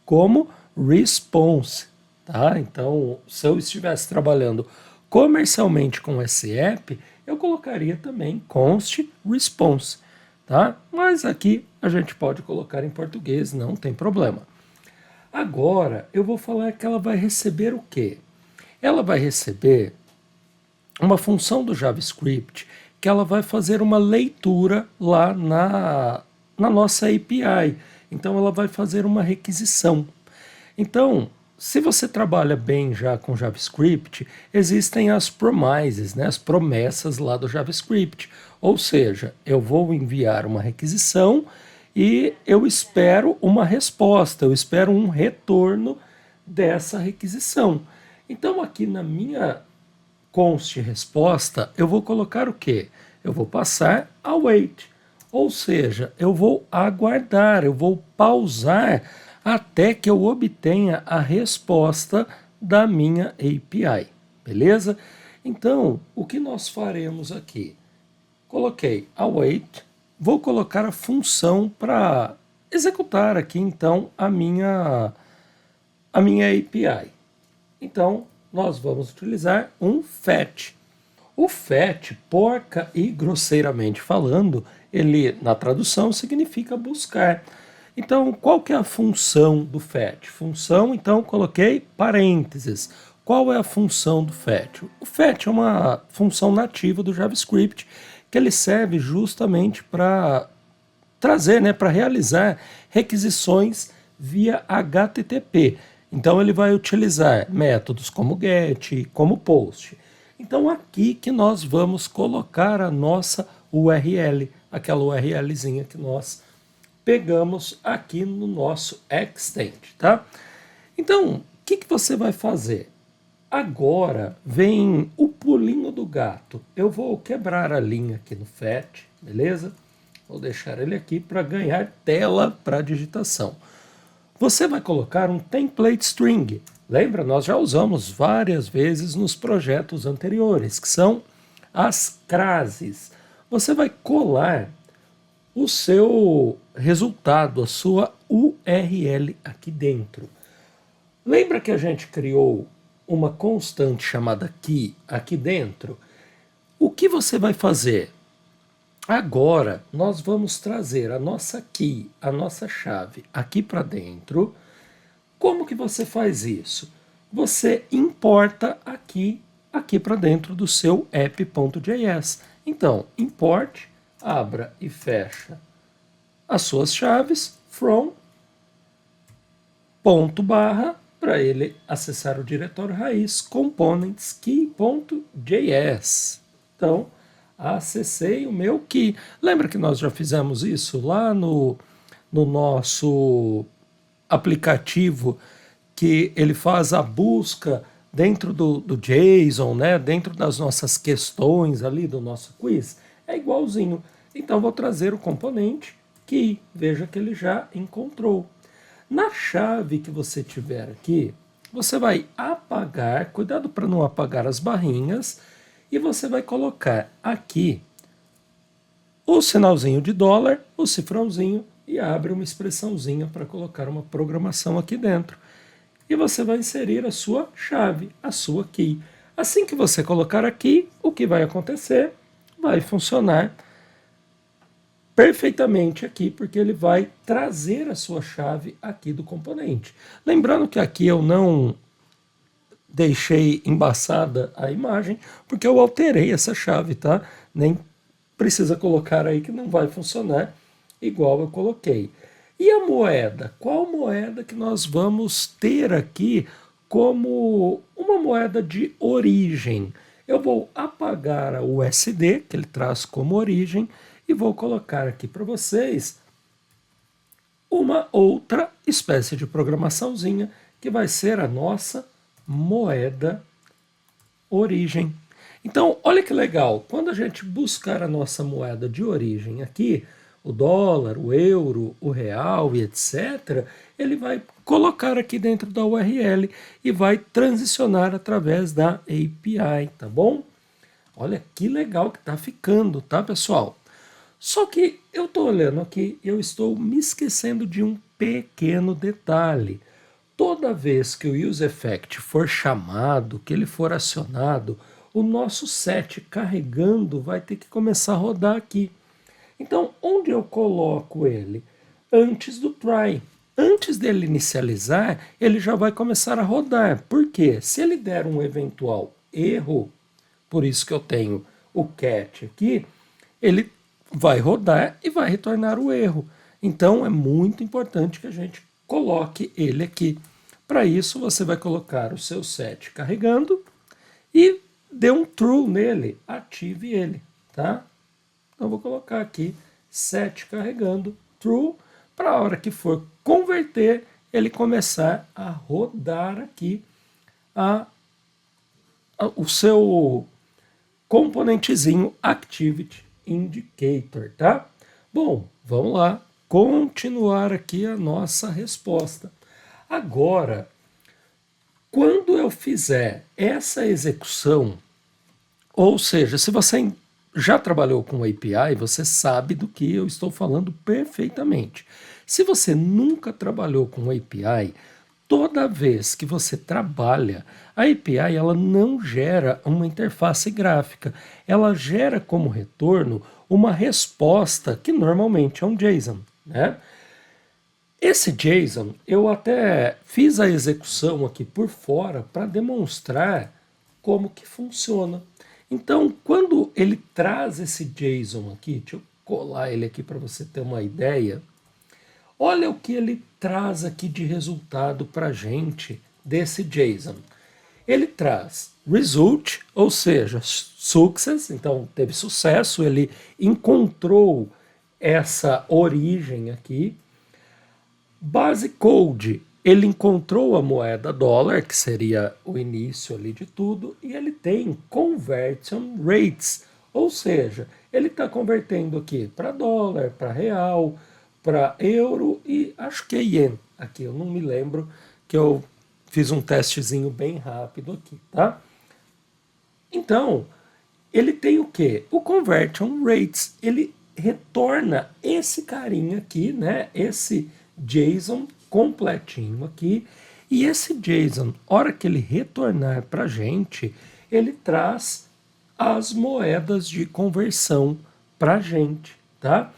como response, tá? Então, se eu estivesse trabalhando comercialmente com esse app, eu colocaria também const response, tá? Mas aqui a gente pode colocar em português, não tem problema. Agora eu vou falar que ela vai receber o quê? Ela vai receber uma função do JavaScript que ela vai fazer uma leitura lá na nossa API. Então ela vai fazer uma requisição. Então, se você trabalha bem já com JavaScript, existem as promises, né, as promessas lá do JavaScript. Ou seja, eu vou enviar uma requisição e eu espero uma resposta, eu espero um retorno dessa requisição. Então, aqui na minha const resposta, eu vou colocar o quê? Eu vou passar await, ou seja, eu vou aguardar, eu vou pausar até que eu obtenha a resposta da minha API, beleza? Então, o que nós faremos aqui? Coloquei await, vou colocar a função para executar aqui então a minha API. Então, nós vamos utilizar um fetch. O fetch, porca e grosseiramente falando, ele na tradução significa buscar. Então, qual que é a função do fetch? Função, então, coloquei parênteses. Qual é a função do fetch? O fetch é uma função nativa do JavaScript que ele serve justamente para trazer, né, para realizar requisições via HTTP. Então ele vai utilizar métodos como get, como post. Então aqui que nós vamos colocar a nossa URL, aquela URLzinha que nós pegamos aqui no nosso extend, tá? Então, o que você vai fazer? Agora vem o pulinho do gato. Eu vou quebrar a linha aqui no fetch, beleza? Vou deixar ele aqui para ganhar tela para digitação. Você vai colocar um template string. Lembra? Nós já usamos várias vezes nos projetos anteriores, que são as crases. Você vai colar o seu resultado, a sua URL aqui dentro. Lembra que a gente criou uma constante chamada key aqui dentro? O que você vai fazer? Agora nós vamos trazer a nossa key, a nossa chave aqui para dentro. Como que você faz isso? Você importa aqui para dentro do seu app.js. Então, import, abra e fecha as suas chaves from ponto barra para ele acessar o diretório raiz components key.js. Então, acessei o meu key. Lembra que nós já fizemos isso lá no nosso aplicativo, que ele faz a busca dentro do JSON, né? Dentro das nossas questões ali do nosso quiz? É igualzinho. Então vou trazer o componente key. Veja que ele já encontrou. Na chave que você tiver aqui, você vai apagar, cuidado para não apagar as barrinhas, e você vai colocar aqui o sinalzinho de dólar, o cifrãozinho, e abre uma expressãozinha para colocar uma programação aqui dentro. E você vai inserir a sua chave, a sua key. Assim que você colocar aqui, o que vai acontecer? Vai funcionar perfeitamente aqui, porque ele vai trazer a sua chave aqui do componente. Lembrando que aqui eu não deixei embaçada a imagem, porque eu alterei essa chave, tá? Nem precisa colocar aí que não vai funcionar igual eu coloquei. E a moeda? Qual moeda que nós vamos ter aqui como uma moeda de origem? Eu vou apagar a USD, que ele traz como origem, e vou colocar aqui para vocês uma outra espécie de programaçãozinha, que vai ser a nossa moeda origem. Então, olha que legal, quando a gente buscar a nossa moeda de origem aqui, o dólar, o euro, o real e etc., ele vai colocar aqui dentro da URL e vai transicionar através da API, tá bom? Olha que legal que tá ficando, tá, pessoal? Só que eu estou olhando aqui e eu estou me esquecendo de um pequeno detalhe. Toda vez que o useEffect for chamado, que ele for acionado, o nosso set carregando vai ter que começar a rodar aqui. Então, onde eu coloco ele? Antes do try. Antes dele inicializar, ele já vai começar a rodar. Por quê? Se ele der um eventual erro, por isso que eu tenho o catch aqui, ele vai rodar e vai retornar o erro. Então, é muito importante que a gente coloque ele aqui. Para isso, você vai colocar o seu set carregando e dê um true nele, ative ele, tá? Então, vou colocar aqui set carregando, true, para a hora que for converter, ele começar a rodar aqui o seu componentezinho Activity Indicator, tá? Bom, vamos lá, continuar aqui a nossa resposta. Agora, quando eu fizer essa execução, ou seja, se você já trabalhou com API, você sabe do que eu estou falando perfeitamente. Se você nunca trabalhou com API, toda vez que você trabalha, a API ela não gera uma interface gráfica, ela gera como retorno uma resposta que normalmente é um JSON, né? Esse JSON, eu até fiz a execução aqui por fora para demonstrar como que funciona. Então, quando ele traz esse JSON aqui, deixa eu colar ele aqui para você ter uma ideia. Olha o que ele traz aqui de resultado para a gente desse JSON. Ele traz result, ou seja, success, então teve sucesso, ele encontrou essa origem aqui. Base code, ele encontrou a moeda dólar, que seria o início ali de tudo, e ele tem conversion rates, ou seja, ele está convertendo aqui para dólar, para real, para euro e acho que é ien. Aqui eu não me lembro, que eu fiz um testezinho bem rápido aqui, tá? Então, ele tem o quê? O conversion rates, ele retorna esse carinha aqui, né? Esse JSON completinho aqui, e esse JSON, hora que ele retornar para a gente, ele traz as moedas de conversão para a gente, tá?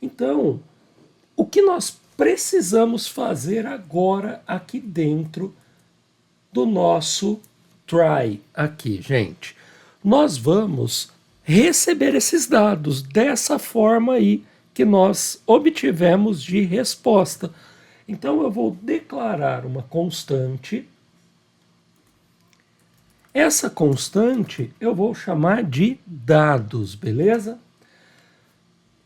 Então, o que nós precisamos fazer agora aqui dentro do nosso try aqui, gente? Nós vamos receber esses dados dessa forma aí que nós obtivemos de resposta. Então eu vou declarar uma constante. Essa constante eu vou chamar de dados, beleza?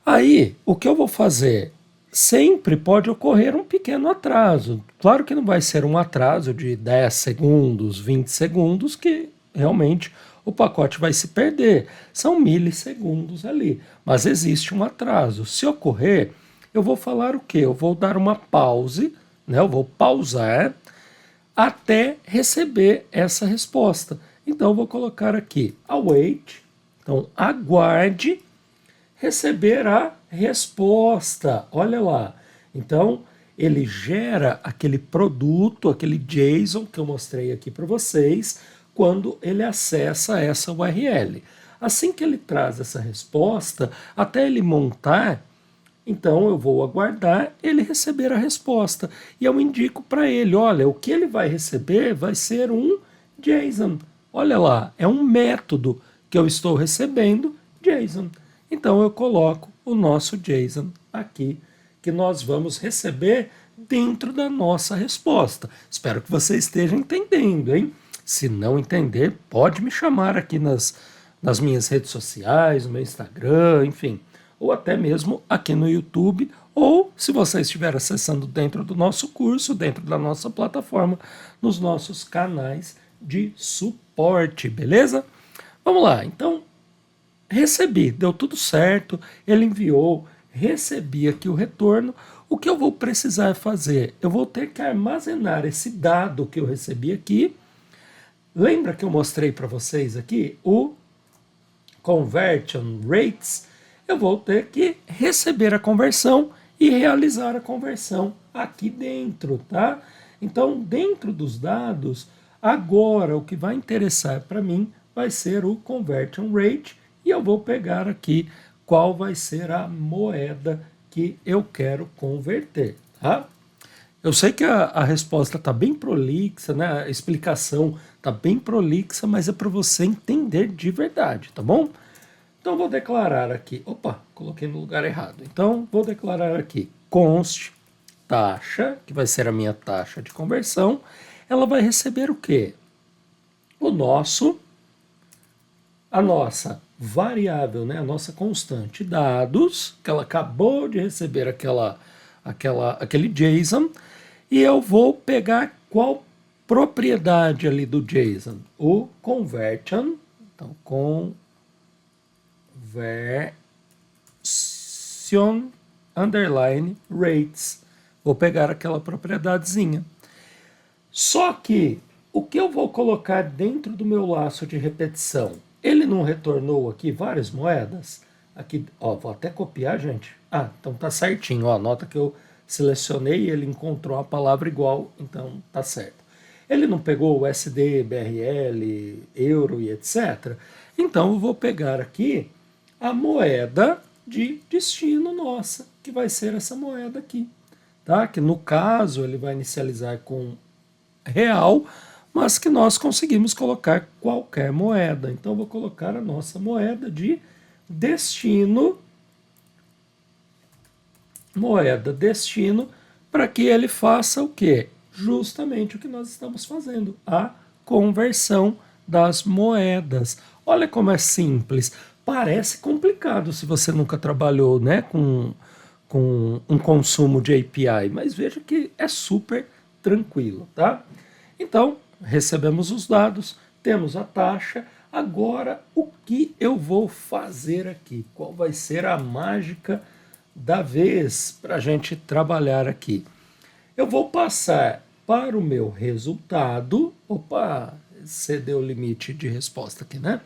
Aí, o que eu vou fazer? Sempre pode ocorrer um pequeno atraso. Claro que não vai ser um atraso de 10 segundos, 20 segundos, que realmente o pacote vai se perder. São milissegundos ali, mas existe um atraso. Se ocorrer, eu vou falar o quê? Eu vou dar uma pause, né? Eu vou pausar até receber essa resposta. Então, eu vou colocar aqui await, então aguarde receber a resposta. Olha lá. Então, ele gera aquele produto, aquele JSON que eu mostrei aqui para vocês, quando ele acessa essa URL. Assim que ele traz essa resposta, até ele montar, então eu vou aguardar ele receber a resposta. E eu indico para ele, olha, o que ele vai receber vai ser um JSON. Olha lá, é um método que eu estou recebendo, JSON. Então eu coloco o nosso JSON aqui, que nós vamos receber dentro da nossa resposta. Espero que você esteja entendendo, hein? Se não entender, pode me chamar aqui nas minhas redes sociais, no meu Instagram, enfim, ou até mesmo aqui no YouTube, ou se você estiver acessando dentro do nosso curso, dentro da nossa plataforma, nos nossos canais de suporte, beleza? Vamos lá, então, recebi, deu tudo certo, ele enviou, recebi aqui o retorno. O que eu vou precisar fazer? Eu vou ter que armazenar esse dado que eu recebi aqui. Lembra que eu mostrei para vocês aqui o conversion rates? Eu vou ter que receber a conversão e realizar a conversão aqui dentro, tá? Então, dentro dos dados, agora o que vai interessar para mim vai ser o conversion rate e eu vou pegar aqui qual vai ser a moeda que eu quero converter, tá? Eu sei que a resposta está bem prolixa, né? A explicação está bem prolixa, mas é para você entender de verdade, tá bom? Então vou declarar aqui, opa, coloquei no lugar errado. Então vou declarar aqui const taxa, que vai ser a minha taxa de conversão. Ela vai receber o quê? A nossa variável, né, a nossa constante dados, que ela acabou de receber aquele JSON, e eu vou pegar qual propriedade ali do JSON? O conversion, então conversion underline rates. Vou pegar aquela propriedadezinha. Só que o que eu vou colocar dentro do meu laço de repetição? Ele não retornou aqui várias moedas? Aqui, ó, vou até copiar, gente. Ah, então tá certinho, ó, nota que eu selecionei e ele encontrou a palavra igual, então tá certo. Ele não pegou o SD, BRL, euro e etc. Então eu vou pegar aqui a moeda de destino nossa, que vai ser essa moeda aqui, tá? Que no caso ele vai inicializar com real, mas que nós conseguimos colocar qualquer moeda. Então eu vou colocar a nossa moeda de destino, para que ele faça o quê? Justamente o que nós estamos fazendo, a conversão das moedas. Olha como é simples. Parece complicado se você nunca trabalhou, né, com um consumo de API, mas veja que é super tranquilo, tá? Então, recebemos os dados, temos a taxa. Agora, o que eu vou fazer aqui? Qual vai ser a mágica da vez para a gente trabalhar aqui? Eu vou passar para o meu resultado. Opa, excedeu o limite de resposta aqui, né?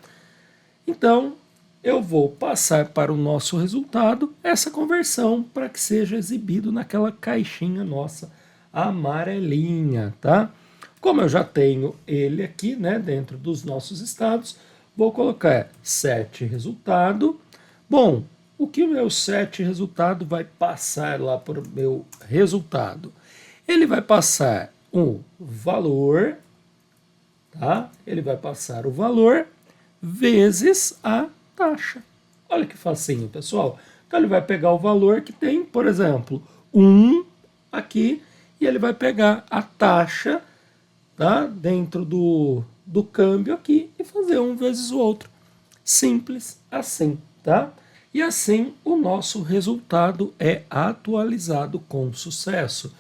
Então, eu vou passar para o nosso resultado essa conversão para que seja exibido naquela caixinha nossa amarelinha, tá? Como eu já tenho ele aqui, né, dentro dos nossos estados, vou colocar set resultado. Bom, o que o meu set resultado vai passar lá para o meu resultado? Ele vai passar um valor, tá? Ele vai passar o valor vezes a taxa. Olha que facinho, pessoal. Então ele vai pegar o valor que tem, por exemplo, 1 aqui, e ele vai pegar a taxa, tá, dentro do câmbio aqui e fazer um vezes o outro. Simples assim, tá? E assim o nosso resultado é atualizado com sucesso.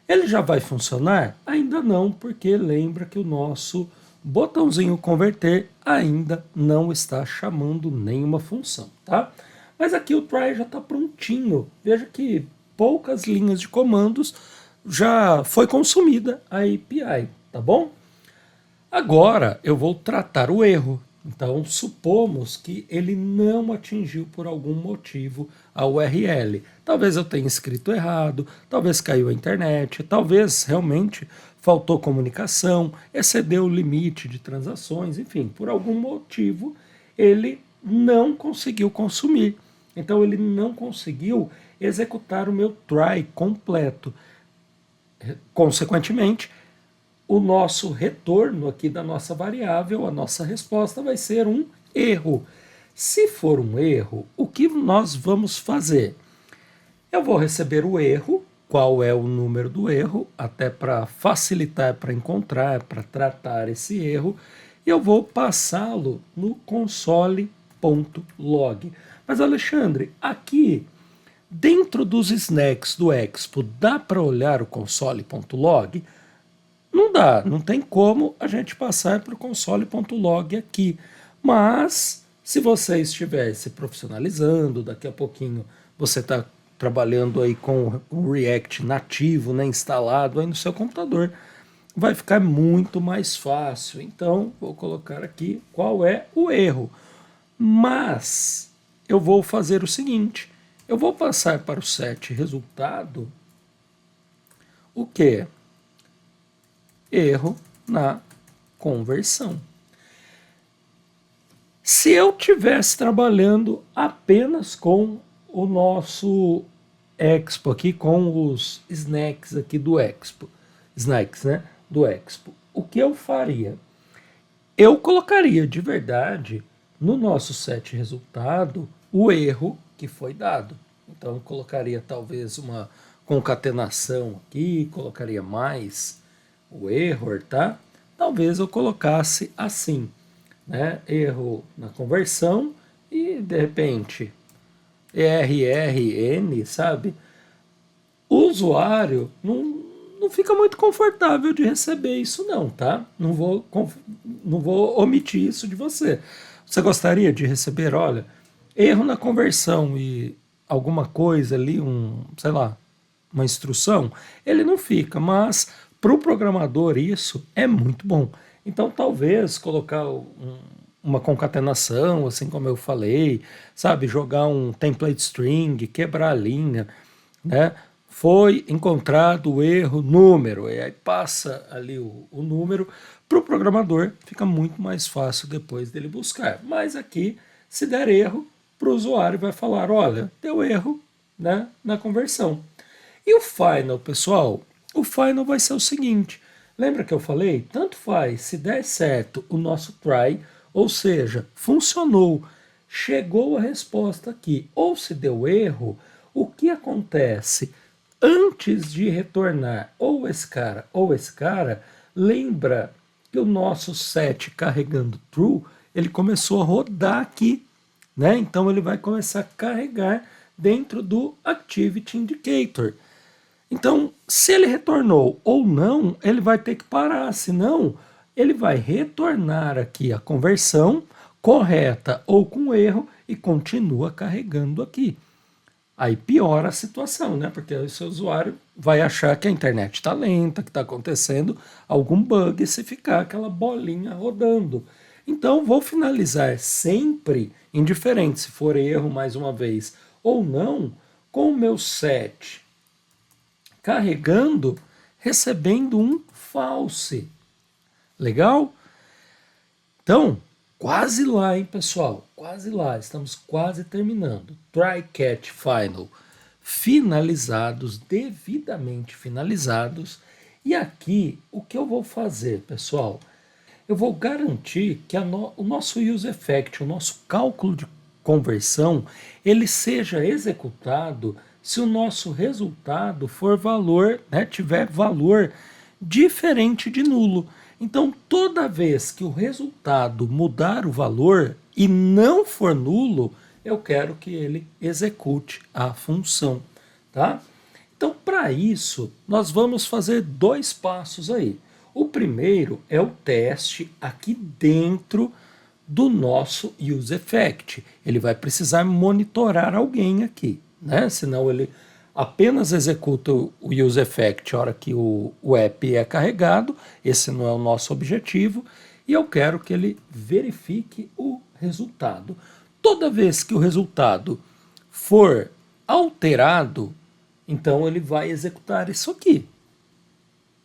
Ele já vai funcionar? Ainda não, porque lembra que o nosso botãozinho converter ainda não está chamando nenhuma função, tá? Mas aqui o try já está prontinho. Veja que poucas linhas de comandos já foi consumida a API, tá bom? Agora eu vou tratar o erro. Então, supomos que ele não atingiu por algum motivo a URL. Talvez eu tenha escrito errado, talvez caiu a internet, talvez realmente faltou comunicação, excedeu o limite de transações, enfim, por algum motivo ele não conseguiu consumir. Então, ele não conseguiu executar o meu try completo. Consequentemente, o nosso retorno aqui da nossa variável, a nossa resposta vai ser um erro. Se for um erro, o que nós vamos fazer? Eu vou receber o erro, qual é o número do erro, até para facilitar para encontrar, para tratar esse erro, e eu vou passá-lo no console.log. Mas Alexandre, aqui dentro dos snacks do Expo, dá para olhar o console.log? Não dá, não tem como a gente passar para o console.log aqui. Mas, se você estiver se profissionalizando, daqui a pouquinho você está trabalhando aí com o React nativo, né, instalado aí no seu computador, vai ficar muito mais fácil. Então, vou colocar aqui qual é o erro. Mas, eu vou fazer o seguinte, eu vou passar para o set resultado o quê? Erro na conversão. Se eu tivesse trabalhando apenas com o nosso Expo aqui, com os snacks aqui do Expo, snacks, né, do Expo, o que eu faria? Eu colocaria de verdade no nosso set resultado o erro que foi dado. Então eu colocaria talvez uma concatenação aqui, colocaria mais o erro, tá? Talvez eu colocasse assim, né? Erro na conversão e de repente ERRN, sabe? O usuário não fica muito confortável de receber isso não, tá? Não vou omitir isso de você. Você gostaria de receber, olha, erro na conversão e alguma coisa ali, sei lá, uma instrução? Ele não fica, mas para o programador isso é muito bom. Então talvez colocar uma concatenação, assim como eu falei, sabe, jogar um template string, quebrar a linha, né? Foi encontrado o erro número, e aí passa ali o número para o programador, fica muito mais fácil depois dele buscar. Mas aqui, se der erro, para o usuário vai falar, olha, deu erro, né, na conversão. E o final, pessoal? O final vai ser o seguinte, lembra que eu falei? Tanto faz se der certo o nosso try, ou seja, funcionou, chegou a resposta aqui, ou se deu erro, o que acontece? Antes de retornar ou esse cara, lembra que o nosso set carregando true, ele começou a rodar aqui, né? Então ele vai começar a carregar dentro do Activity Indicator. Então, se ele retornou ou não, ele vai ter que parar, senão ele vai retornar aqui a conversão correta ou com erro e continua carregando aqui. Aí piora a situação, né? Porque o seu usuário vai achar que a internet está lenta, que está acontecendo algum bug se ficar aquela bolinha rodando. Então vou finalizar sempre, indiferente se for erro mais uma vez ou não, com o meu set carregando, recebendo um false. Legal? Então, quase lá, hein, pessoal? Quase lá, estamos quase terminando. Try, catch, final. Finalizados, devidamente finalizados. E aqui, o que eu vou fazer, pessoal? Eu vou garantir que o nosso use effect, o nosso cálculo de conversão, ele seja executado se o nosso resultado for valor, né, tiver valor diferente de nulo. Então, toda vez que o resultado mudar o valor e não for nulo, eu quero que ele execute a função, tá? Então, para isso, nós vamos fazer dois passos aí. O primeiro é o teste aqui dentro do nosso use effect. Ele vai precisar monitorar alguém aqui, né? Senão ele apenas executa o use effect a hora que o app é carregado. Esse não é o nosso objetivo. E eu quero que ele verifique o resultado. Toda vez que o resultado for alterado, então ele vai executar isso aqui.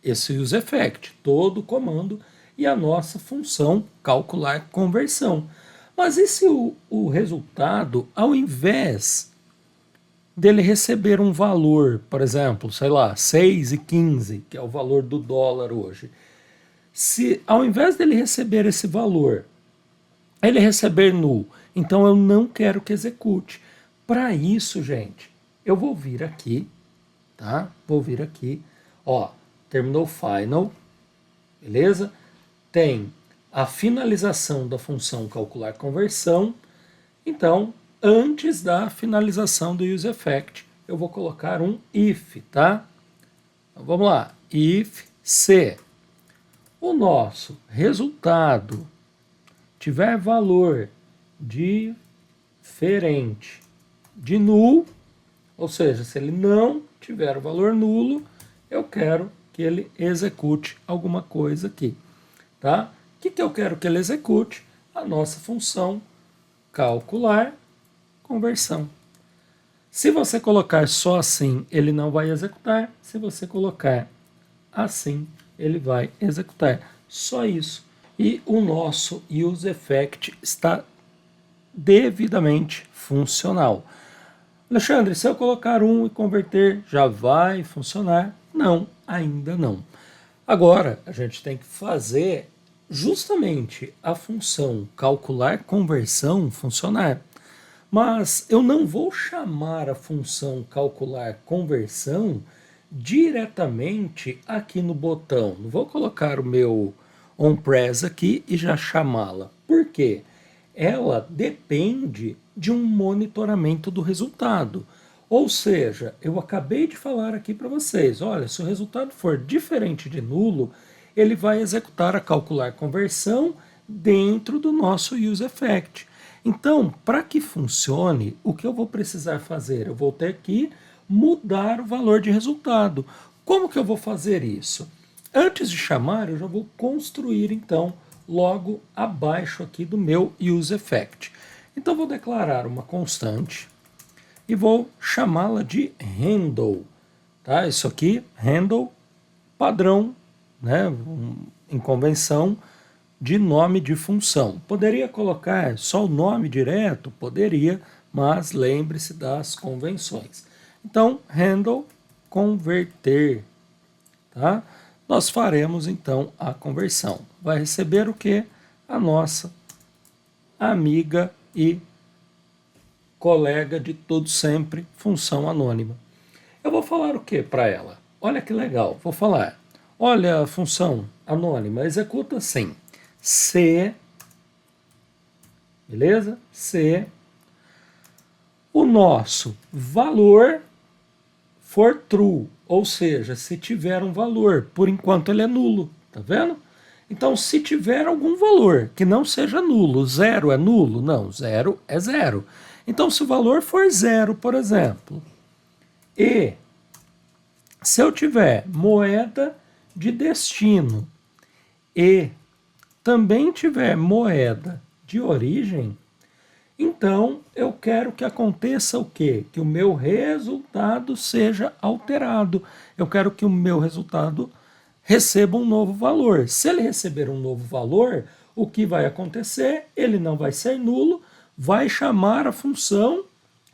Esse use effect, todo o comando e a nossa função calcular conversão. Mas e se o resultado, ao invés dele receber um valor, por exemplo, sei lá, 6,15, que é o valor do dólar hoje, se ao invés dele receber esse valor, ele receber null, então eu não quero que execute. Para isso, gente, eu vou vir aqui, tá? Vou vir aqui, ó, terminou final, beleza? Tem a finalização da função calcular conversão. Então, antes da finalização do use effect, eu vou colocar um if, tá? Então, vamos lá. If se o nosso resultado tiver valor diferente de null, ou seja, se ele não tiver o valor nulo, eu quero que ele execute alguma coisa aqui, tá? O que eu quero que ele execute? A nossa função calcular conversão. Se você colocar só assim, ele não vai executar. Se você colocar assim, ele vai executar. Só isso. E o nosso use effect está devidamente funcional. Alexandre, se eu colocar 1 e converter, já vai funcionar? Não, ainda não. Agora, a gente tem que fazer justamente a função calcular conversão funcionar. Mas eu não vou chamar a função calcular conversão diretamente aqui no botão. Não vou colocar o meu onPress aqui e já chamá-la. Por quê? Ela depende de um monitoramento do resultado. Ou seja, eu acabei de falar aqui para vocês, olha, se o resultado for diferente de nulo, ele vai executar a calcular conversão dentro do nosso useEffect. Então, para que funcione, o que eu vou precisar fazer? Eu vou ter que mudar o valor de resultado. Como que eu vou fazer isso? Antes de chamar, eu já vou construir, então, logo abaixo aqui do meu useEffect. Então, vou declarar uma constante e vou chamá-la de handle. Tá? Isso aqui, handle, padrão, né, em convenção, de nome de função. Poderia colocar só o nome direto? Poderia, mas lembre-se das convenções. Então, handle converter, tá? Nós faremos então a conversão. Vai receber o que? A nossa amiga e colega de todo sempre, função anônima. Eu vou falar o que para ela? Olha que legal, vou falar. Olha a função anônima, executa assim. Se, beleza? Se o nosso valor for true, ou seja, se tiver um valor, por enquanto ele é nulo, tá vendo? Então, se tiver algum valor que não seja nulo, 0 é nulo? Não, 0 é 0. Então, se o valor for 0, por exemplo, e se eu tiver moeda de destino e também tiver moeda de origem, então eu quero que aconteça o quê? Que o meu resultado seja alterado. Eu quero que o meu resultado receba um novo valor. Se ele receber um novo valor, o que vai acontecer? Ele não vai ser nulo, vai chamar a função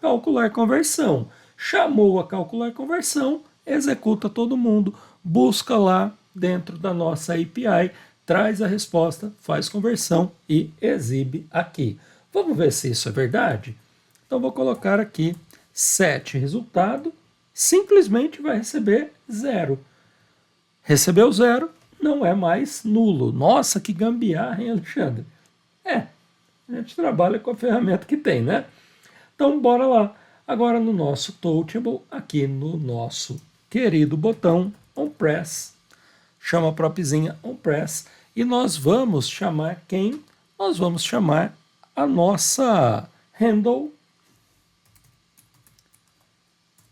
calcular conversão. Chamou a calcular conversão, executa todo mundo, busca lá dentro da nossa API, traz a resposta, faz conversão e exibe aqui. Vamos ver se isso é verdade? Então vou colocar aqui set resultado, simplesmente vai receber 0. Recebeu 0, não é mais nulo. Nossa, que gambiarra, hein, Alexandre? A gente trabalha com a ferramenta que tem, né? Então bora lá. Agora no nosso Touchable, aqui no nosso querido botão onPress, chama a propzinha onPress, e nós vamos chamar quem? Nós vamos chamar a nossa handle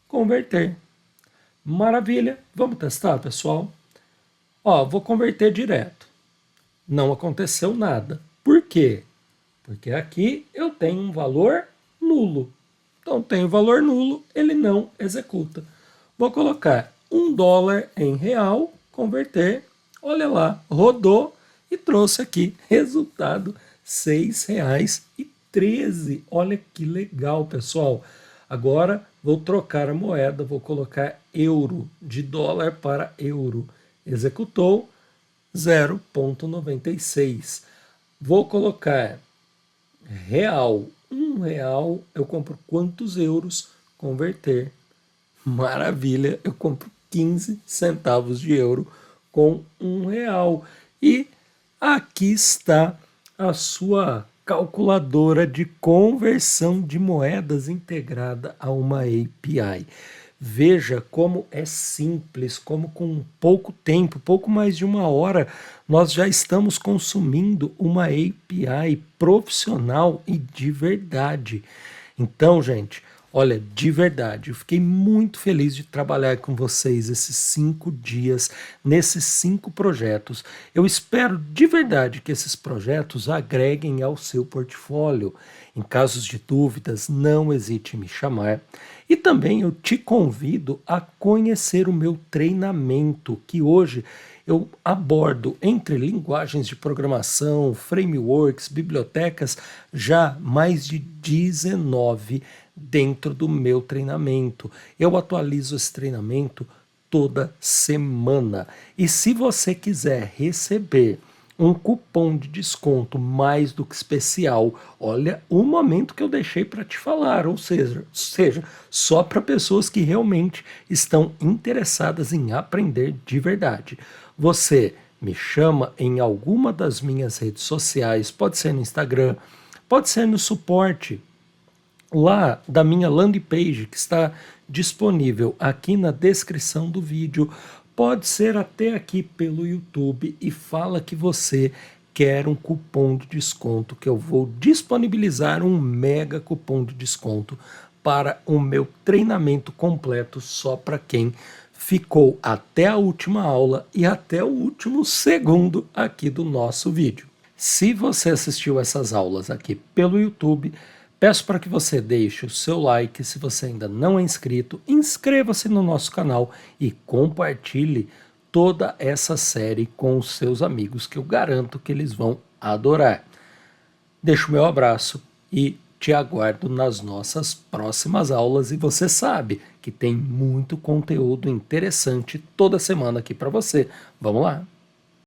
converter. Maravilha, vamos testar, pessoal? Ó, vou converter direto. Não aconteceu nada. Por quê? Porque aqui eu tenho um valor nulo. Então, tem valor nulo, ele não executa. Vou colocar $1 em real, converter. Olha lá, rodou e trouxe aqui resultado R$6,13. Olha que legal, pessoal. Agora vou trocar a moeda, vou colocar euro, de dólar para euro. Executou 0,96. Vou colocar real. R$1 eu compro quantos euros? Converter. Maravilha, eu compro 15 centavos de euro com R$1. E aqui está a sua calculadora de conversão de moedas integrada a uma API. Veja como é simples, como com pouco tempo, pouco mais de 1 hora, nós já estamos consumindo uma API profissional e de verdade. Então, gente, olha, de verdade, eu fiquei muito feliz de trabalhar com vocês esses 5 dias, nesses 5 projetos. Eu espero de verdade que esses projetos agreguem ao seu portfólio. Em casos de dúvidas, não hesite em me chamar. E também eu te convido a conhecer o meu treinamento, que hoje eu abordo entre linguagens de programação, frameworks, bibliotecas, já mais de 19 dentro do meu treinamento. Eu atualizo esse treinamento toda semana. E se você quiser receber um cupom de desconto mais do que especial, olha o momento que eu deixei para te falar, ou seja, só para pessoas que realmente estão interessadas em aprender de verdade. Você me chama em alguma das minhas redes sociais, pode ser no Instagram, pode ser no suporte lá da minha landing page, que está disponível aqui na descrição do vídeo, pode ser até aqui pelo YouTube, e fala que você quer um cupom de desconto, que eu vou disponibilizar um mega cupom de desconto para o meu treinamento completo só para quem ficou até a última aula e até o último segundo aqui do nosso vídeo. Se você assistiu essas aulas aqui pelo YouTube, peço para que você deixe o seu like. Se você ainda não é inscrito, inscreva-se no nosso canal e compartilhe toda essa série com os seus amigos, que eu garanto que eles vão adorar. Deixo o meu abraço e te aguardo nas nossas próximas aulas, e você sabe que tem muito conteúdo interessante toda semana aqui para você. Vamos lá!